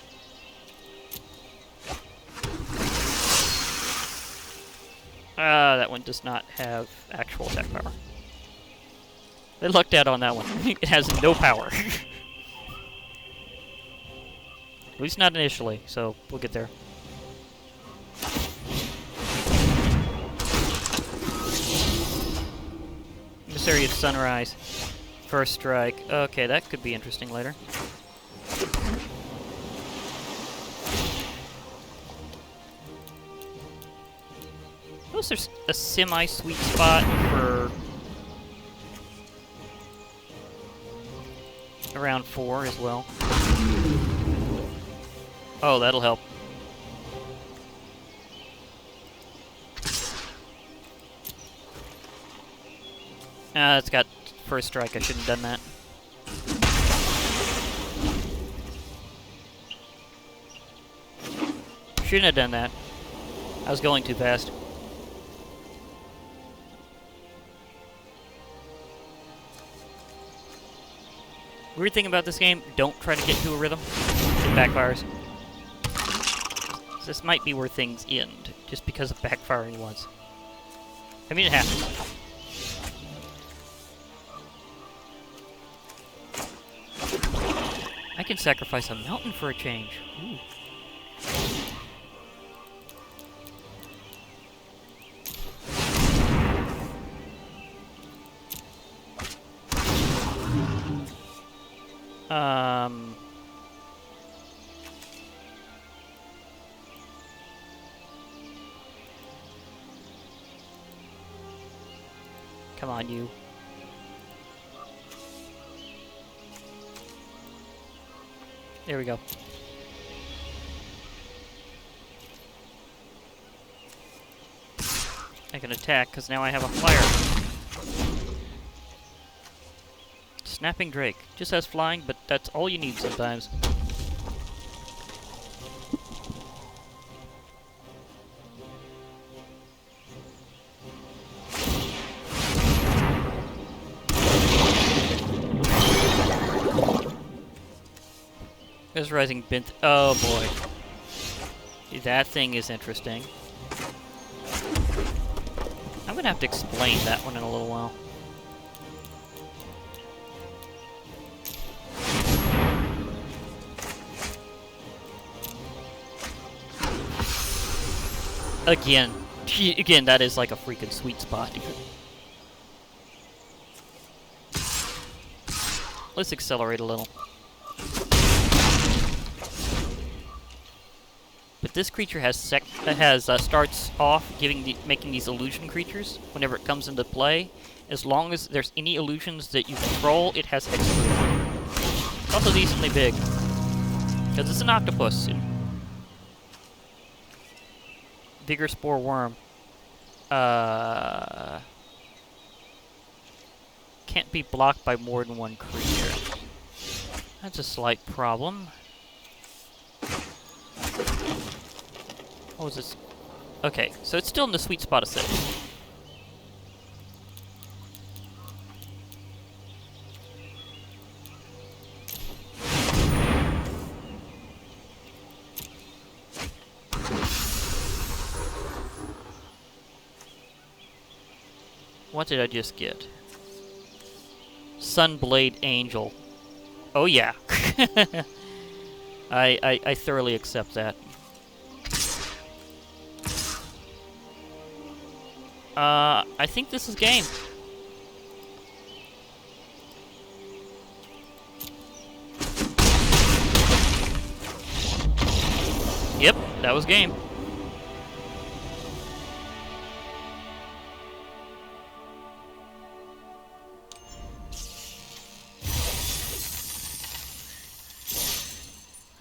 That one does not have actual attack power. They lucked out on that one. It has no power. At least not initially, so we'll get there. Emissary of Sunrise. First strike. Okay, that could be interesting later. There's a semi-sweet spot for around 4 as well. Oh, that'll help. It's got first strike. I shouldn't have done that. Shouldn't have done that. I was going too fast. Weird thing about this game, don't try to get into a rhythm. It backfires. So this might be where things end, just because of backfiring once. I mean, it happens. I can sacrifice a mountain for a change. Ooh. Come on, you. There we go. I can attack, because now I have a flyer. Snapping Drake. Just has flying, but that's all you need sometimes. Mesmerizing bint. Oh boy. That thing is interesting. I'm gonna have to explain that one in a little while. Again, that is like a freaking sweet spot. Let's accelerate a little. But this creature has starts off making these illusion creatures whenever it comes into play. As long as there's any illusions that you control, it has hexproof. It's also decently big because it's an octopus. Vigor Spore Worm. Can't be blocked by more than one creature. That's a slight problem. What was this? Okay, so it's still in the sweet spot of 6. What did I just get? Sunblade Angel. Oh yeah. I thoroughly accept that. I think this is game. Yep, that was game.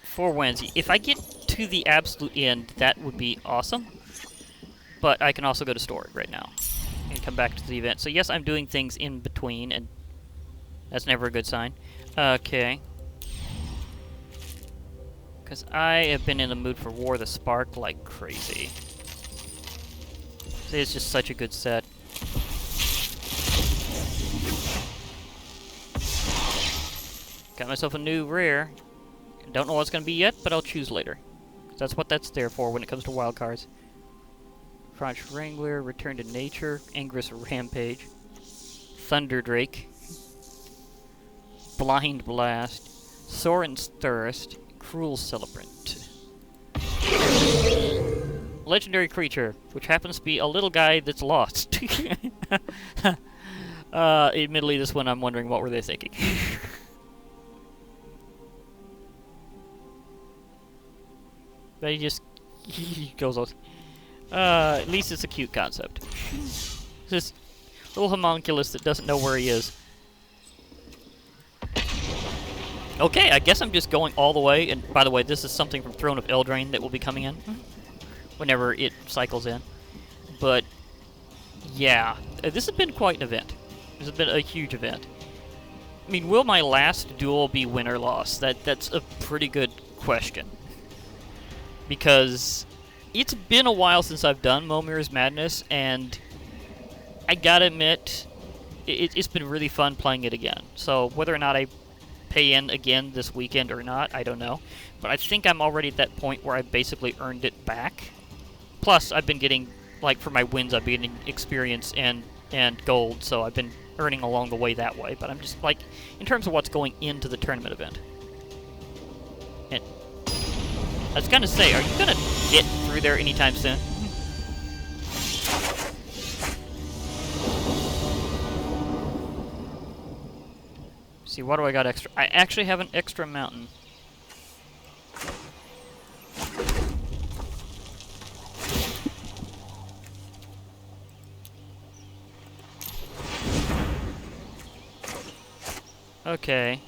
Four wins. If I get to the absolute end, that would be awesome. But I can also go to storage right now and come back to the event. So yes, I'm doing things in between, and that's never a good sign. Okay. Because I have been in the mood for War the Spark like crazy. It's just such a good set. Got myself a new rare. Don't know what it's going to be yet, but I'll choose later. That's what that's there for when it comes to wild cards. French Wrangler, Return to Nature, Angerous Rampage, Thunder Drake, Blind Blast, Soren's Thirst, Cruel Celebrant. Legendary creature, which happens to be a little guy that's lost. Admittedly, this one I'm wondering what were they thinking. But he goes on. At least it's a cute concept. This little homunculus that doesn't know where he is. Okay, I guess I'm just going all the way. And by the way, this is something from Throne of Eldraine that will be coming in whenever it cycles in. But yeah, this has been quite an event. This has been a huge event. I mean, will my last duel be win or loss? That's a pretty good question. Because it's been a while since I've done Momir's Madness, and I gotta admit, it's been really fun playing it again. So whether or not I pay in again this weekend or not, I don't know. But I think I'm already at that point where I've basically earned it back. Plus, I've been getting, like, for my wins, I've been getting experience and gold, so I've been earning along the way that way. But I'm just, like, in terms of what's going into the tournament event. And I was gonna say, are you gonna get through there anytime soon? See, what do I got extra? I actually have an extra mountain. Okay.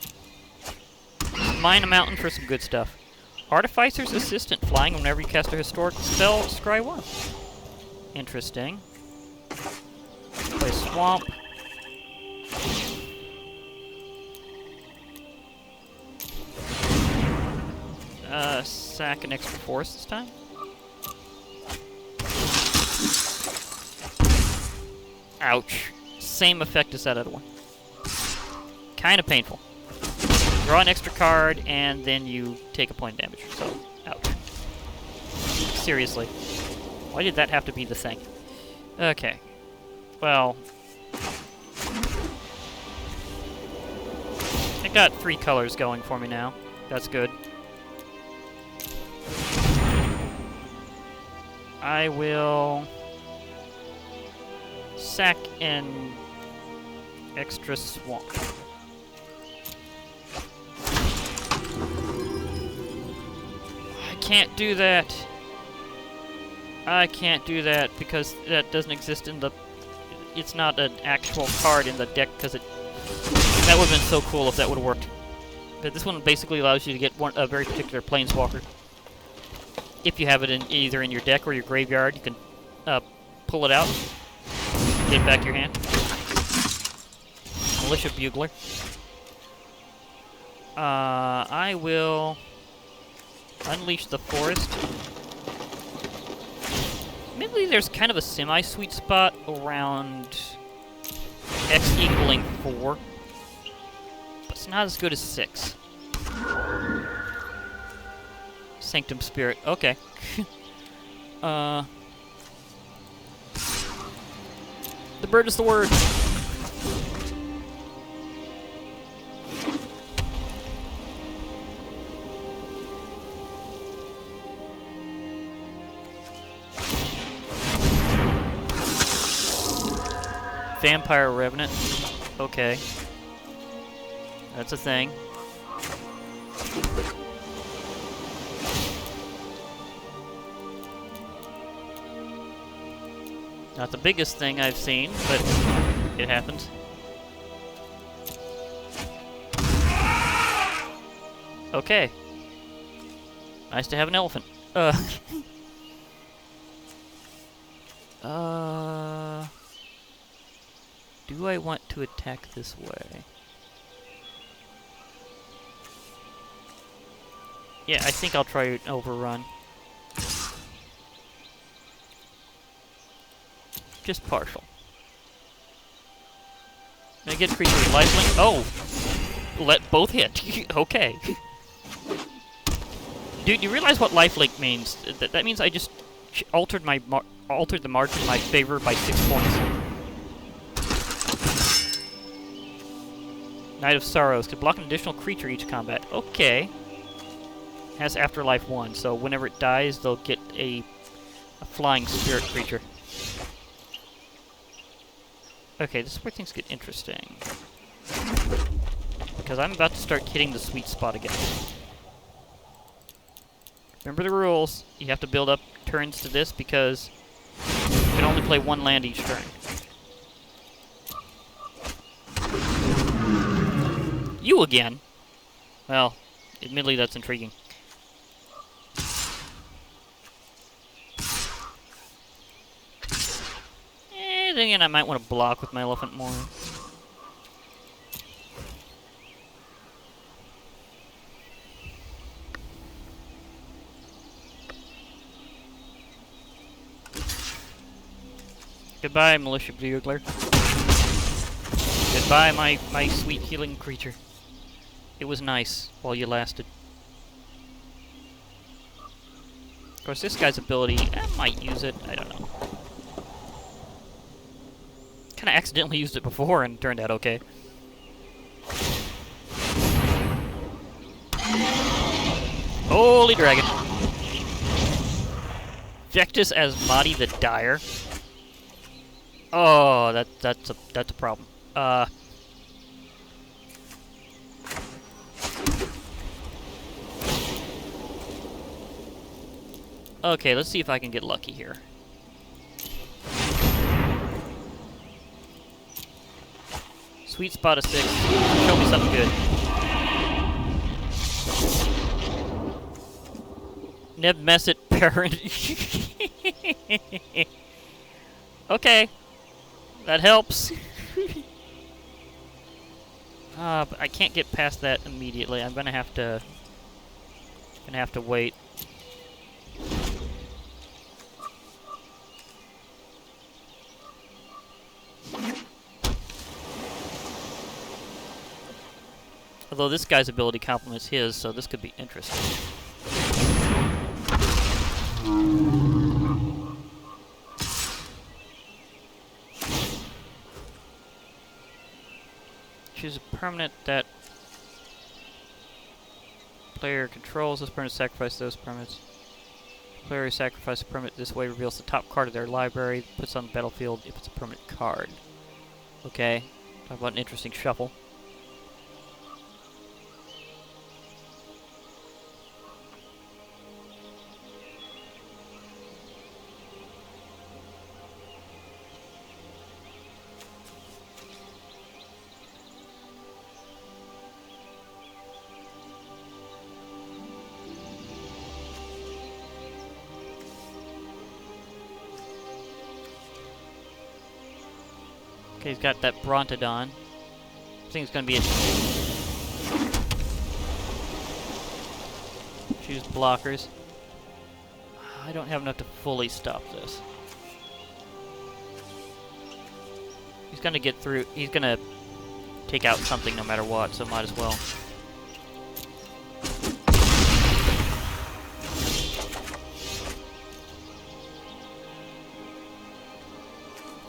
Mine a mountain for some good stuff. Artificer's Assistant, flying whenever you cast a historic spell, scry 1. Interesting. Play Swamp. Sack an extra force this time. Ouch. Same effect as that other one. Kinda painful. draw an extra card, and then you take a point of damage. So, ouch. Seriously. Why did that have to be the thing? Okay. Well... I got 3 colors going for me now. That's good. I will... sack an extra swamp. I can't do that. I can't do that because that doesn't exist in the... It's not an actual card in the deck because it... That would have been so cool if that would have worked. But this one basically allows you to get a very particular planeswalker. If you have it in either in your deck or your graveyard, you can pull it out, get it back to your hand. Militia Bugler. I will unleash the forest. Admittedly, there's kind of a semi-sweet spot around X equaling 4. But it's not as good as 6. Sanctum Spirit. Okay. The bird is the word. Vampire Revenant. Okay. That's a thing. Not the biggest thing I've seen, but it happens. Okay. Nice to have an elephant. Do I want to attack this way? Yeah, I think I'll try an overrun. Just partial. Can I get creature with lifelink? Oh! Let both hit. Okay. Dude, you realize what lifelink means? That means I just altered the margin in my favor by 6 points. Knight of Sorrows. Can block an additional creature each combat. Okay. Has Afterlife 1, so whenever it dies, they'll get a flying spirit creature. Okay, this is where things get interesting. Because I'm about to start hitting the sweet spot again. Remember the rules. You have to build up turns to this because you can only play 1 land each turn. You again? Well, admittedly that's intriguing. Then again, I might want to block with my elephant more. Goodbye, Militia Bugler. Goodbye, my sweet healing creature. It was nice while you lasted. Of course, this guy's ability, I might use it. I don't know. Kind of accidentally used it before and turned out okay. Holy dragon. Vectus Asmati the Dire. Oh, that's a problem. Okay, let's see if I can get lucky here. Sweet spot of 6. Show me something good. Neb Messet Parent. Okay. That helps. But I can't get past that immediately. I'm gonna have to wait. Although this guy's ability complements his, so this could be interesting. Choose a permanent that player controls. This permanent sacrifices those permanents. Player who sacrifices a permanent this way reveals the top card of their library, puts on the battlefield if it's a permanent card. Okay, talk about an interesting shuffle. Okay, he's got that Brontodon. I think it's going to be a... Choose blockers. I don't have enough to fully stop this. He's going to get through... He's going to take out something no matter what, so might as well.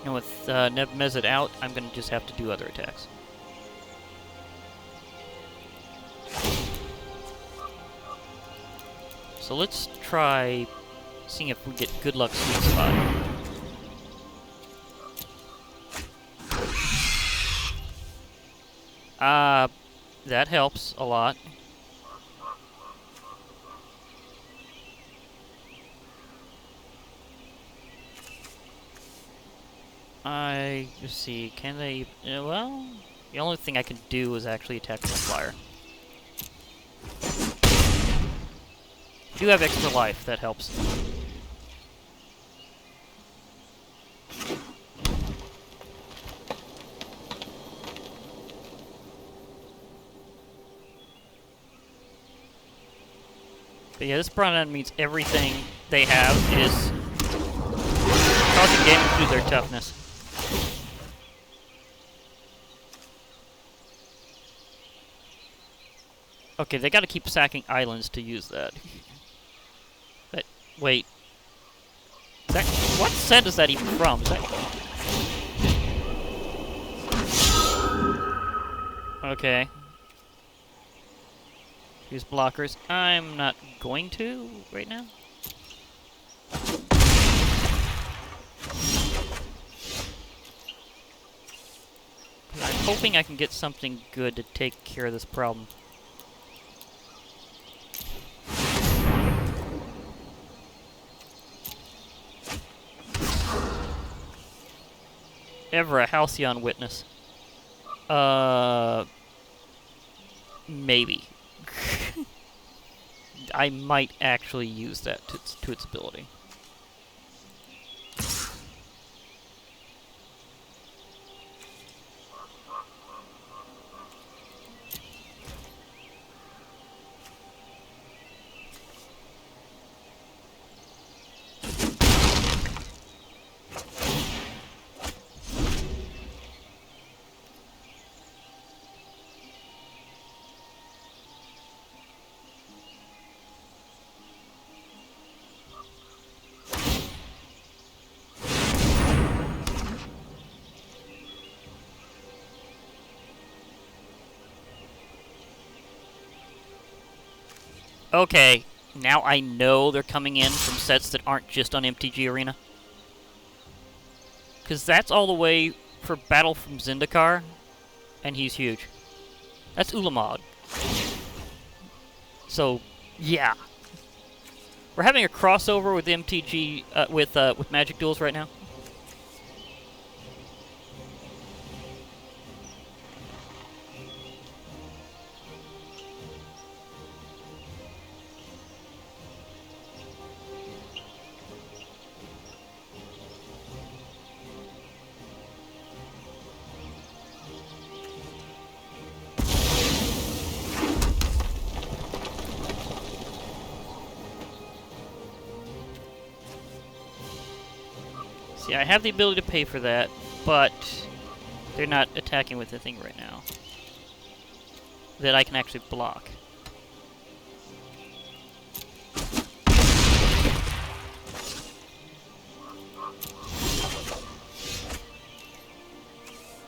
And with Nebmezid out, I'm going to just have to do other attacks. So let's try seeing if we get Good Luck Sweet Spot. That helps a lot. Let's see, can they, well, the only thing I can do is actually attack with a flyer. I do have extra life, that helps. But yeah, this Brontodon means everything they have is causing damage through their toughness. Okay, they gotta keep sacking islands to use that. But, wait. That, what set is that even from? Is that... Okay. Use blockers. I'm not going to right now. I'm hoping I can get something good to take care of this problem. Ever a Halcyon witness? Maybe. I might actually use that to its ability. Okay, now I know they're coming in from sets that aren't just on MTG Arena. Because that's all the way for Battle from Zendikar, and he's huge. That's Ulamog. So, yeah. We're having a crossover with MTG, with Magic Duels right now. See, I have the ability to pay for that, but they're not attacking with the thing right now. that I can actually block.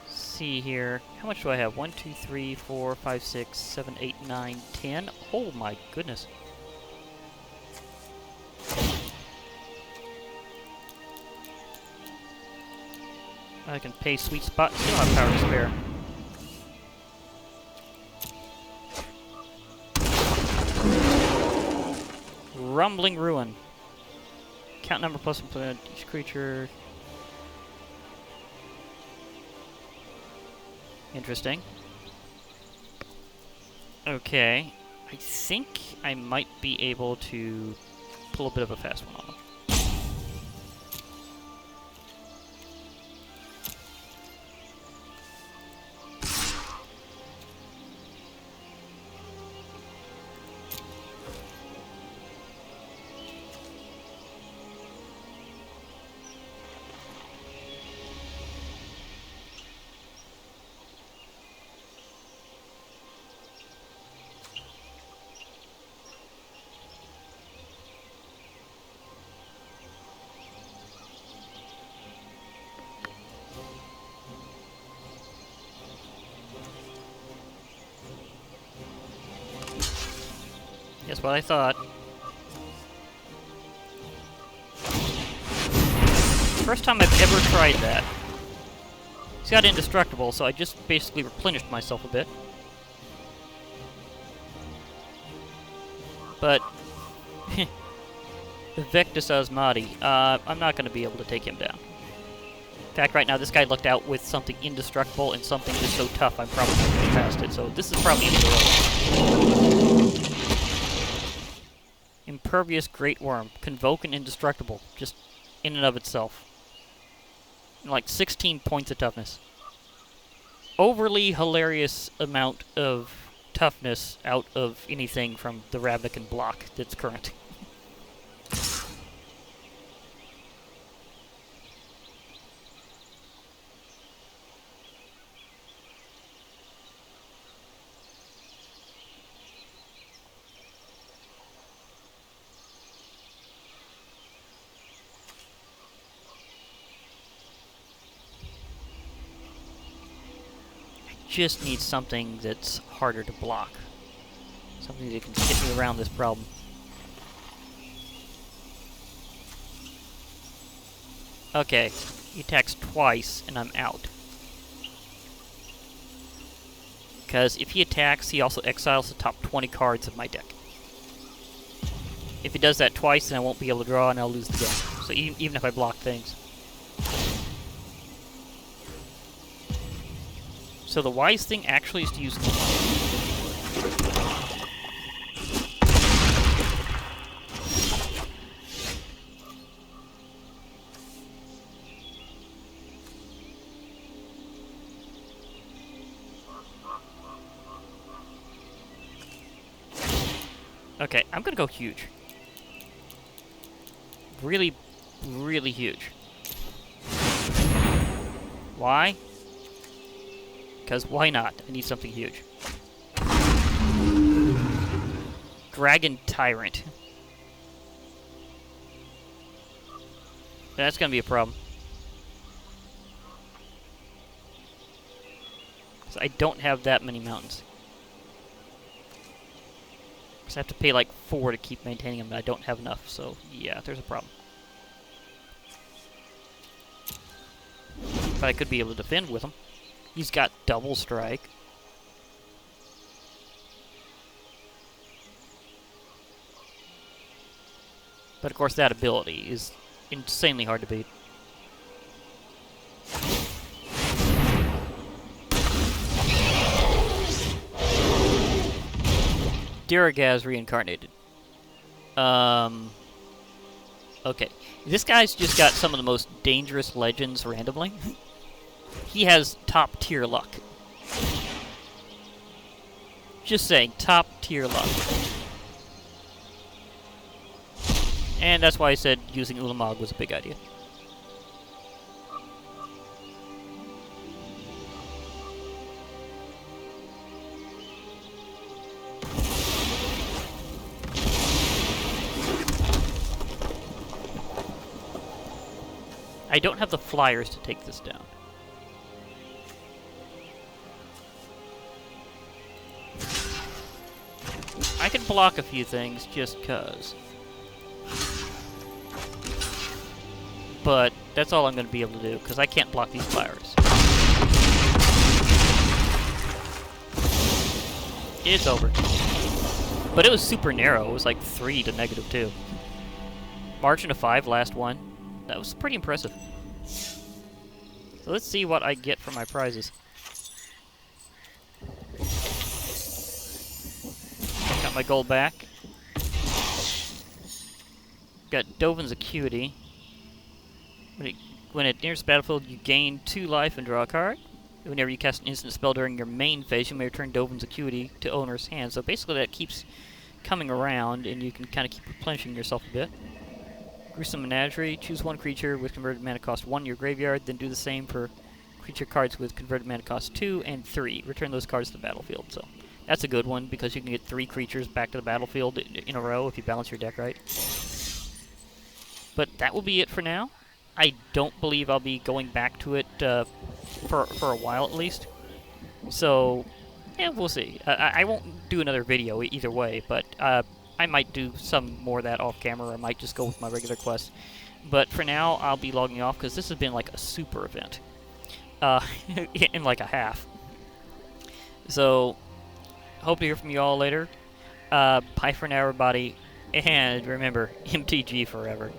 See here. How much do I have? 1, 2, 3, 4, 5, 6, 7, 8, 9, 10. Oh my goodness. I can pay sweet spot and still have power to spare. Rumbling Ruin. Count number plus each creature. Interesting. Okay. I think I might be able to pull a bit of a fast one on them. That's what I thought. First time I've ever tried that. He's got indestructible, so I just basically replenished myself a bit. But the Vectus Asmati, I'm not going to be able to take him down. In fact, right now this guy looked out with something indestructible and something just so tough I'm probably going to get past it. So this is probably irrelevant. Impervious Great Worm. Convoke and indestructible. Just in and of itself. And like 16 points of toughness. Overly hilarious amount of toughness out of anything from the Ravnican block that's current. Just need something that's harder to block. Something that can get me around this problem. Okay, he attacks twice and I'm out. Because if he attacks, he also exiles the top 20 cards of my deck. If he does that twice, then I won't be able to draw and I'll lose the game. So even if I block things. So the wise thing actually is to use... Okay, I'm gonna go huge. Really, really huge. Why? Because why not? I need something huge. Dragon Tyrant. That's gonna be a problem. Because I don't have that many mountains. Because I have to pay like 4 to keep maintaining them, and I don't have enough, so yeah, there's a problem. But I could be able to defend with them. He's got double strike. But of course that ability is insanely hard to beat. Diragaz reincarnated. Okay. This guy's just got some of the most dangerous legends randomly. He has top tier luck. Just saying, top tier luck. And that's why I said using Ulamog was a big idea. I don't have the flyers to take this down. I can block a few things just cause. But that's all I'm going to be able to do, because I can't block these flyers. It's over. But it was super narrow. It was like 3 to -2. Margin of 5, last one. That was pretty impressive. So let's see what I get for my prizes. Got my gold back. Got Dovin's Acuity. When it nears the battlefield, you gain 2 life and draw a card. Whenever you cast an instant spell during your main phase, you may return Dovin's Acuity to owner's hand. So basically that keeps coming around, and you can kind of keep replenishing yourself a bit. Gruesome Menagerie. Choose one creature with converted mana cost 1 in your graveyard, then do the same for creature cards with converted mana cost 2 and 3. Return those cards to the battlefield. So that's a good one, because you can get 3 creatures back to the battlefield in a row if you balance your deck right. But that will be it for now. I don't believe I'll be going back to it for a while at least. So, yeah, we'll see. I won't do another video either way, but I might do some more of that off camera, or I might just go with my regular quest. But for now, I'll be logging off, because this has been like a super event. In like a half. So, hope to hear from you all later. Bye for now, everybody. And remember, MTG forever.